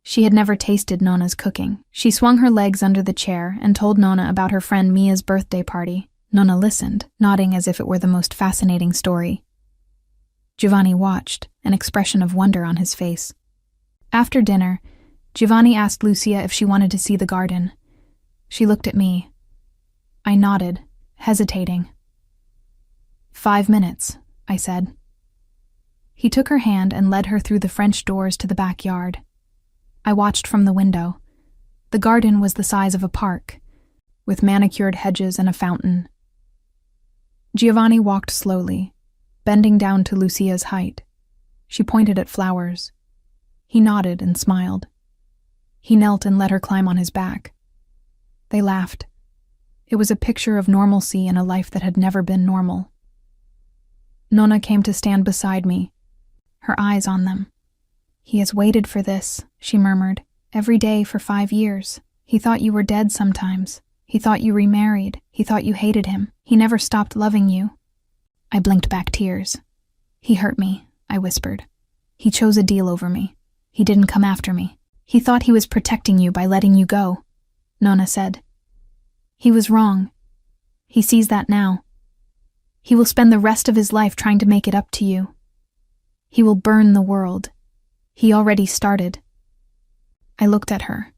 She had never tasted Nona's cooking. She swung her legs under the chair and told Nona about her friend Mia's birthday party. Nona listened, nodding as if it were the most fascinating story. Giovanni watched, an expression of wonder on his face. After dinner, Giovanni asked Lucia if she wanted to see the garden. She looked at me. I nodded, hesitating. 5 minutes, I said. He took her hand and led her through the French doors to the backyard. I watched from the window. The garden was the size of a park, with manicured hedges and a fountain. Giovanni walked slowly, bending down to Lucia's height. She pointed at flowers. He nodded and smiled. He knelt and let her climb on his back. They laughed. It was a picture of normalcy in a life that had never been normal. Nona came to stand beside me, her eyes on them. "He has waited for this," she murmured, "every day for 5 years. He thought you were dead sometimes. He thought you remarried. He thought you hated him. He never stopped loving you." I blinked back tears. "He hurt me," I whispered. "He chose a deal over me. He didn't come after me. He thought he was protecting you by letting you go," Nona said. "He was wrong. He sees that now. He will spend the rest of his life trying to make it up to you. He will burn the world. He already started." I looked at her.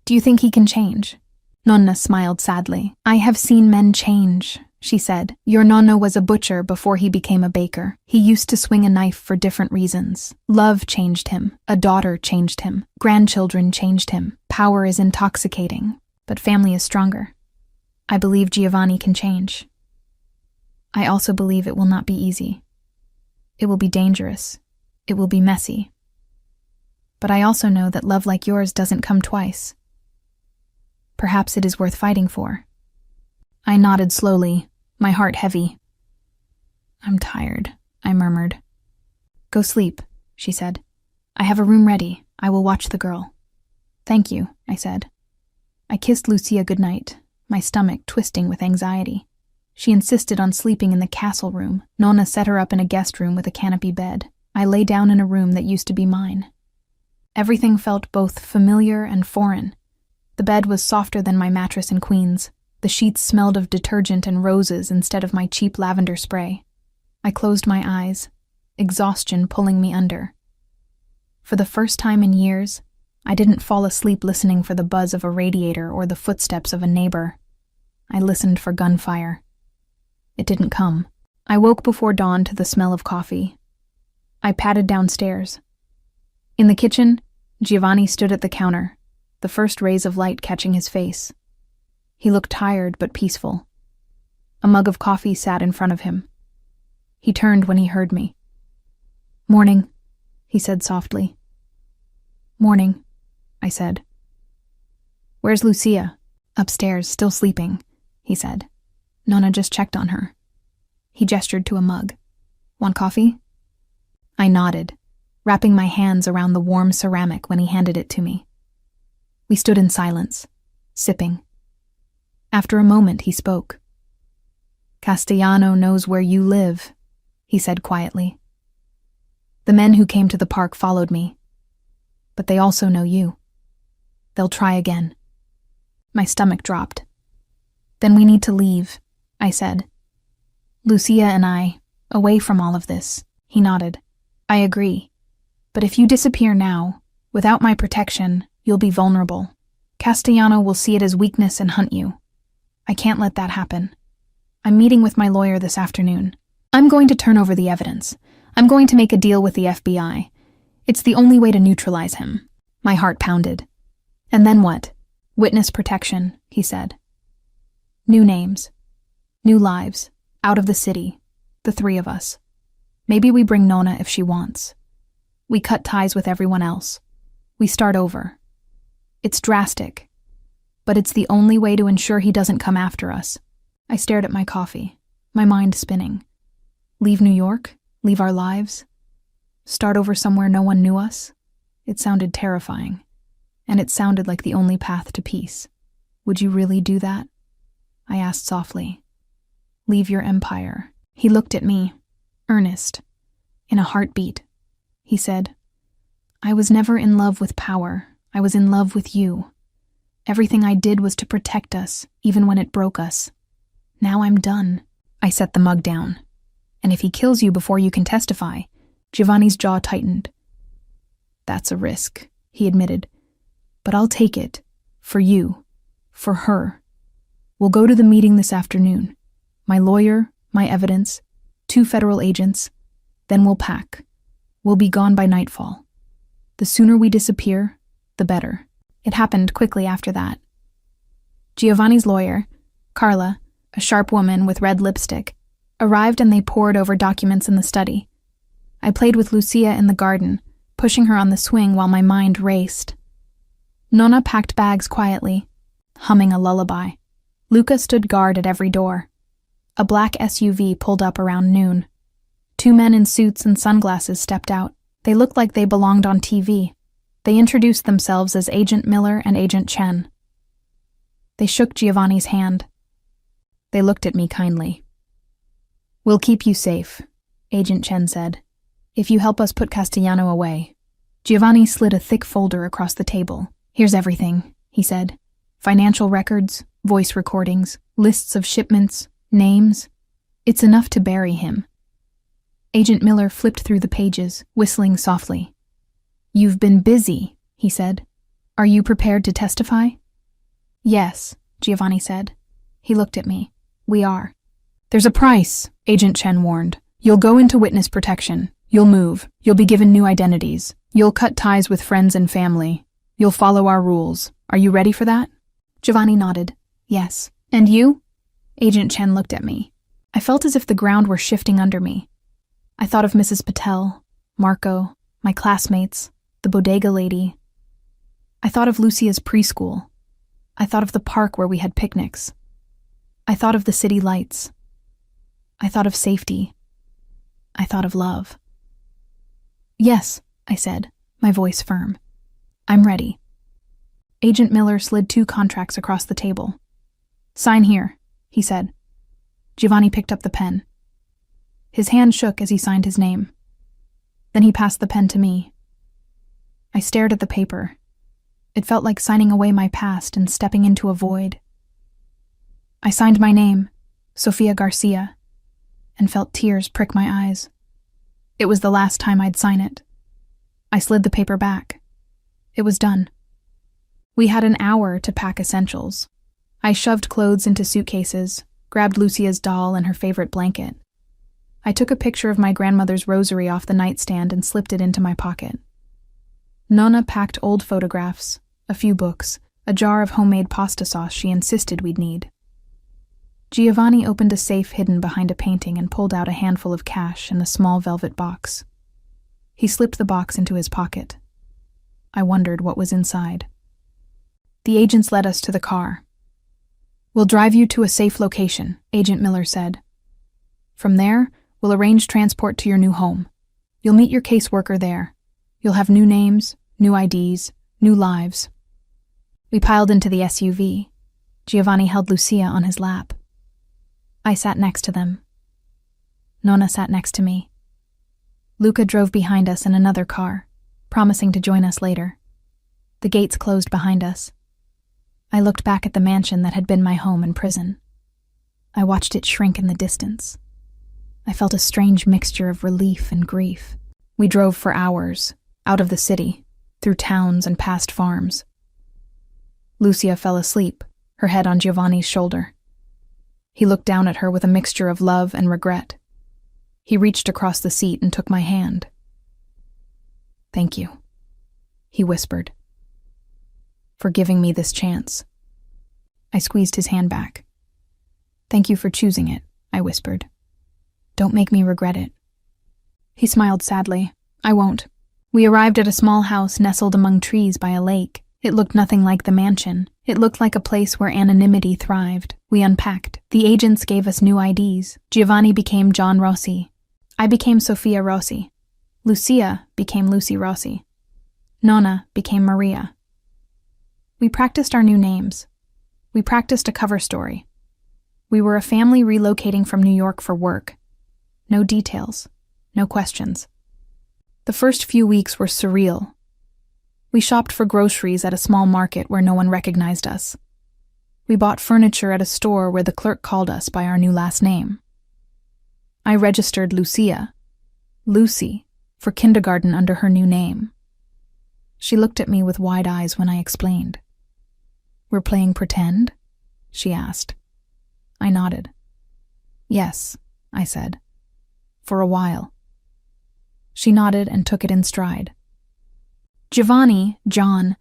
"Do you think he can change?" Nonna smiled sadly. "I have seen men change," she said. "Your nonna was a butcher before he became a baker. He used to swing a knife for different reasons. Love changed him. A daughter changed him. Grandchildren changed him. Power is intoxicating, but family is stronger. I believe Giovanni can change. I also believe it will not be easy. It will be dangerous. It will be messy. But I also know that love like yours doesn't come twice. Perhaps it is worth fighting for." I nodded slowly, my heart heavy. "I'm tired," I murmured. "Go sleep," she said. "I have a room ready. I will watch the girl." "Thank you," I said. I kissed Lucia goodnight, my stomach twisting with anxiety. She insisted on sleeping in the castle room. Nonna set her up in a guest room with a canopy bed. I lay down in a room that used to be mine. Everything felt both familiar and foreign. The bed was softer than my mattress in Queens. The sheets smelled of detergent and roses instead of my cheap lavender spray. I closed my eyes, exhaustion pulling me under. For the first time in years, I didn't fall asleep listening for the buzz of a radiator or the footsteps of a neighbor. I listened for gunfire. It didn't come. I woke before dawn to the smell of coffee. I padded downstairs. In the kitchen, Giovanni stood at the counter, the first rays of light catching his face. He looked tired but peaceful. A mug of coffee sat in front of him. He turned when he heard me. "Morning," he said softly. "Morning," I said. "Where's Lucia?" "Upstairs, still sleeping," he said. "Nonna just checked on her." He gestured to a mug. "Want coffee?" I nodded, wrapping my hands around the warm ceramic when he handed it to me. We stood in silence, sipping. After a moment, he spoke. "Castellano knows where you live," he said quietly. "The men who came to the park followed me, but they also know you. They'll try again." My stomach dropped. "Then we need to leave," I said. "Lucia and I, away from all of this." He nodded. "I agree. But if you disappear now, without my protection, you'll be vulnerable. Castellano will see it as weakness and hunt you. I can't let that happen. I'm meeting with my lawyer this afternoon. I'm going to turn over the evidence. I'm going to make a deal with the FBI. It's the only way to neutralize him." My heart pounded. "And then what?" "Witness protection," he said. "New names. New lives. Out of the city. The 3 of us. Maybe we bring Nonna if she wants. We cut ties with everyone else. We start over. It's drastic, but it's the only way to ensure he doesn't come after us." I stared at my coffee, my mind spinning. Leave New York? Leave our lives? Start over somewhere no one knew us? It sounded terrifying, and it sounded like the only path to peace. Would you really do that? I asked softly. Leave your empire. He looked at me, earnest, in a heartbeat. He said, I was never in love with power. I was in love with you. Everything I did was to protect us, even when it broke us. Now I'm done. I set the mug down. And if he kills you before you can testify, Giovanni's jaw tightened. That's a risk, he admitted. But I'll take it. For you. For her. We'll go to the meeting this afternoon. My lawyer, my evidence, 2 federal agents. Then we'll pack. We'll be gone by nightfall. The sooner we disappear, the better. It happened quickly after that. Giovanni's lawyer, Carla, a sharp woman with red lipstick, arrived and they pored over documents in the study. I played with Lucia in the garden, pushing her on the swing while my mind raced. Nonna packed bags quietly, humming a lullaby. Luca stood guard at every door. A black SUV pulled up around noon. 2 men in suits and sunglasses stepped out. They looked like they belonged on TV. They introduced themselves as Agent Miller and Agent Chen. They shook Giovanni's hand. They looked at me kindly. We'll keep you safe, Agent Chen said, if you help us put Castellano away. Giovanni slid a thick folder across the table. Here's everything, he said. Financial records, voice recordings, lists of shipments, names. It's enough to bury him. Agent Miller flipped through the pages, whistling softly. You've been busy, he said. Are you prepared to testify? Yes, Giovanni said. He looked at me. We are. There's a price, Agent Chen warned. You'll go into witness protection. You'll move. You'll be given new identities. You'll cut ties with friends and family. You'll follow our rules. Are you ready for that? Giovanni nodded. Yes. And you? Agent Chen looked at me. I felt as if the ground were shifting under me. I thought of Mrs. Patel, Marco, my classmates, the bodega lady. I thought of Lucia's preschool. I thought of the park where we had picnics. I thought of the city lights. I thought of safety. I thought of love. Yes, I said, my voice firm. I'm ready. Agent Miller slid 2 contracts across the table. Sign here, he said. Giovanni picked up the pen. His hand shook as he signed his name. Then he passed the pen to me. I stared at the paper. It felt like signing away my past and stepping into a void. I signed my name, Sofia Garcia, and felt tears prick my eyes. It was the last time I'd sign it. I slid the paper back. It was done. We had an hour to pack essentials. I shoved clothes into suitcases, grabbed Lucia's doll and her favorite blanket. I took a picture of my grandmother's rosary off the nightstand and slipped it into my pocket. Nonna packed old photographs, a few books, a jar of homemade pasta sauce she insisted we'd need. Giovanni opened a safe hidden behind a painting and pulled out a handful of cash in a small velvet box. He slipped the box into his pocket. I wondered what was inside. The agents led us to the car. We'll drive you to a safe location, Agent Miller said. From there, we'll arrange transport to your new home. You'll meet your caseworker there. You'll have new names, new IDs, new lives. We piled into the SUV. Giovanni held Lucia on his lap. I sat next to them. Nonna sat next to me. Luca drove behind us in another car, promising to join us later. The gates closed behind us. I looked back at the mansion that had been my home and prison. I watched it shrink in the distance. I felt a strange mixture of relief and grief. We drove for hours, out of the city, through towns and past farms. Lucia fell asleep, her head on Giovanni's shoulder. He looked down at her with a mixture of love and regret. He reached across the seat and took my hand. Thank you, he whispered, for giving me this chance. I squeezed his hand back. Thank you for choosing it, I whispered. Don't make me regret it. He smiled sadly. I won't. We arrived at a small house nestled among trees by a lake. It looked nothing like the mansion. It looked like a place where anonymity thrived. We unpacked. The agents gave us new IDs. Giovanni became John Rossi. I became Sofia Rossi. Lucia became Lucy Rossi. Nonna became Maria. We practiced our new names. We practiced a cover story. We were a family relocating from New York for work. No details, no questions. The first few weeks were surreal. We shopped for groceries at a small market where no one recognized us. We bought furniture at a store where the clerk called us by our new last name. I registered Lucia, Lucy, for kindergarten under her new name. She looked at me with wide eyes when I explained. "We're playing pretend?" she asked. I nodded. "Yes," I said. "For a while." She nodded and took it in stride. Giovanni, John,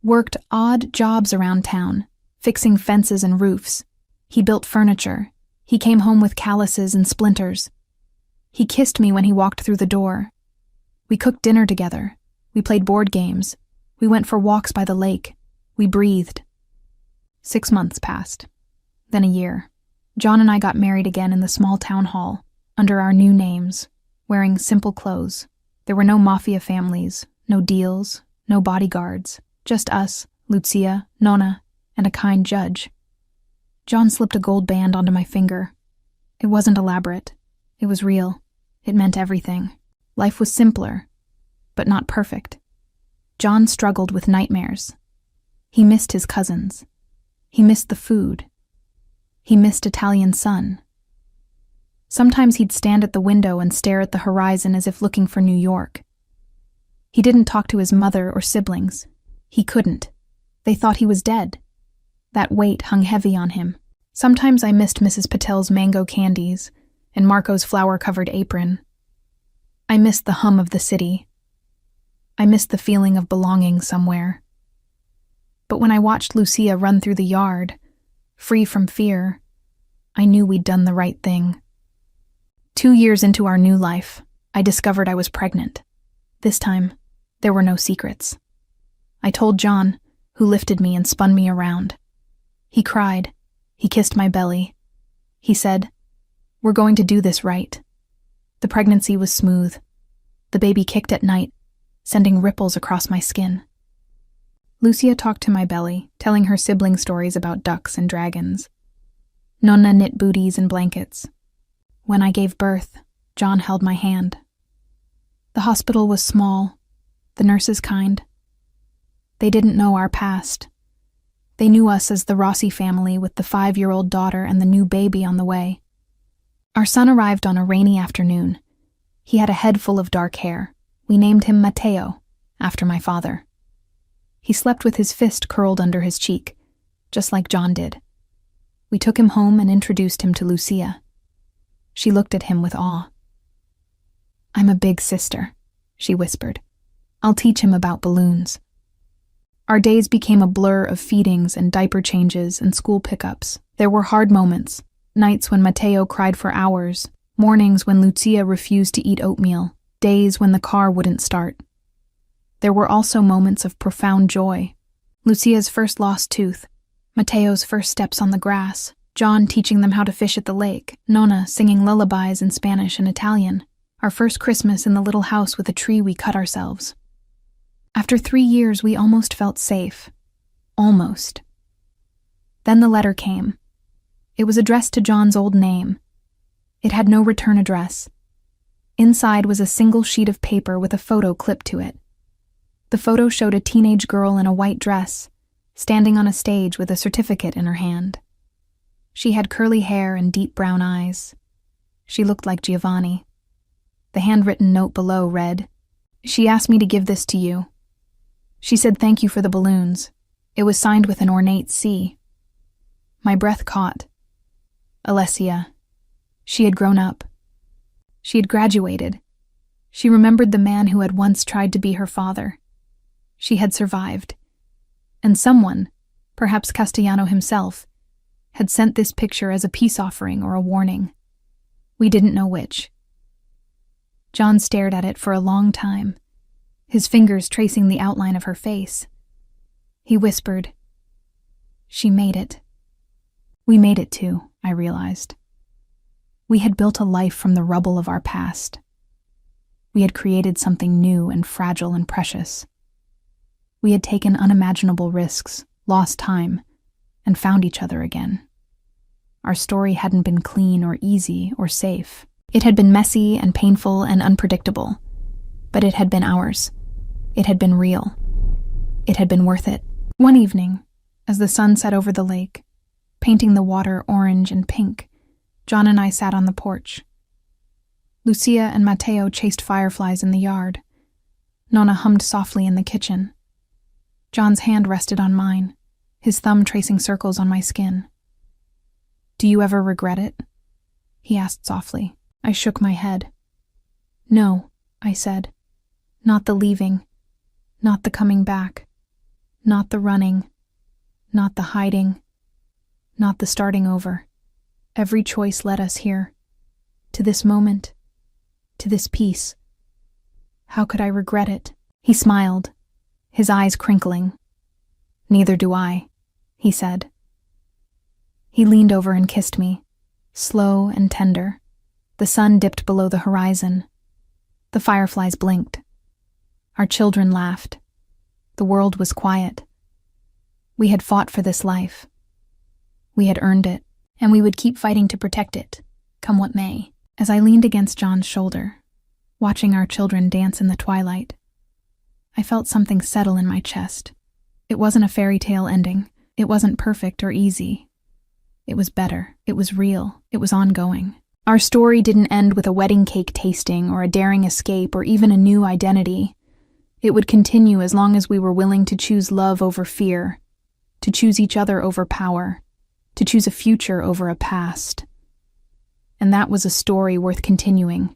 worked odd jobs around town, fixing fences and roofs. He built furniture. He came home with calluses and splinters. He kissed me when he walked through the door. We cooked dinner together. We played board games. We went for walks by the lake. We breathed. 6 months passed. Then a year. John and I got married again in the small town hall, under our new names, wearing simple clothes. There were no Mafia families, no deals, no bodyguards, just us, Lucia, Nonna, and a kind judge. John slipped a gold band onto my finger. It wasn't elaborate. It was real. It meant everything. Life was simpler, but not perfect. John struggled with nightmares. He missed his cousins. He missed the food. He missed Italian sun. Sometimes he'd stand at the window and stare at the horizon as if looking for New York. He didn't talk to his mother or siblings. He couldn't. They thought he was dead. That weight hung heavy on him. Sometimes I missed Mrs. Patel's mango candies and Marco's flower-covered apron. I missed the hum of the city. I missed the feeling of belonging somewhere. But when I watched Lucia run through the yard, free from fear, I knew we'd done the right thing. 2 years into our new life, I discovered I was pregnant. This time, there were no secrets. I told John, who lifted me and spun me around. He cried. He kissed my belly. He said, "We're going to do this right." The pregnancy was smooth. The baby kicked at night, sending ripples across my skin. Lucia talked to my belly, telling her sibling stories about ducks and dragons. Nonna knit booties and blankets. When I gave birth, John held my hand. The hospital was small, the nurses kind. They didn't know our past. They knew us as the Rossi family with the 5-year-old daughter and the new baby on the way. Our son arrived on a rainy afternoon. He had a head full of dark hair. We named him Matteo, after my father. He slept with his fist curled under his cheek, just like John did. We took him home and introduced him to Lucia. She looked at him with awe. "I'm a big sister," she whispered. "I'll teach him about balloons." Our days became a blur of feedings and diaper changes and school pickups. There were hard moments, nights when Matteo cried for hours, mornings when Lucia refused to eat oatmeal, days when the car wouldn't start. There were also moments of profound joy. Lucia's first lost tooth, Matteo's first steps on the grass, John teaching them how to fish at the lake, Nonna singing lullabies in Spanish and Italian, our first Christmas in the little house with a tree we cut ourselves. After 3 years, we almost felt safe. Almost. Then the letter came. It was addressed to John's old name. It had no return address. Inside was a single sheet of paper with a photo clipped to it. The photo showed a teenage girl in a white dress, standing on a stage with a certificate in her hand. She had curly hair and deep brown eyes. She looked like Giovanni. The handwritten note below read, "She asked me to give this to you. She said thank you for the balloons. It was signed with an ornate C." My breath caught. Alessia. She had grown up. She had graduated. She remembered the man who had once tried to be her father. She had survived. And someone, perhaps Castellano himself, had sent this picture as a peace offering or a warning. We didn't know which. John stared at it for a long time, his fingers tracing the outline of her face. He whispered, "She made it." We made it too, I realized. We had built a life from the rubble of our past. We had created something new and fragile and precious. We had taken unimaginable risks, lost time, and found each other again. Our story hadn't been clean or easy or safe. It had been messy and painful and unpredictable, but it had been ours. It had been real. It had been worth it. One evening, as the sun set over the lake, painting the water orange and pink, John and I sat on the porch. Lucia and Matteo chased fireflies in the yard. Nonna hummed softly in the kitchen. John's hand rested on mine, his thumb tracing circles on my skin. "Do you ever regret it?" he asked softly. I shook my head. "No," I said. "Not the leaving. Not the coming back. Not the running. Not the hiding. Not the starting over. Every choice led us here. To this moment. To this peace. How could I regret it?" He smiled, his eyes crinkling. "Neither do I," he said. He leaned over and kissed me, slow and tender. The sun dipped below the horizon. The fireflies blinked. Our children laughed. The world was quiet. We had fought for this life. We had earned it, and we would keep fighting to protect it, come what may. As I leaned against John's shoulder, watching our children dance in the twilight, I felt something settle in my chest. It wasn't a fairy tale ending. It wasn't perfect or easy. It was better. It was real. It was ongoing. Our story didn't end with a wedding cake tasting or a daring escape or even a new identity. It would continue as long as we were willing to choose love over fear, to choose each other over power, to choose a future over a past. And that was a story worth continuing,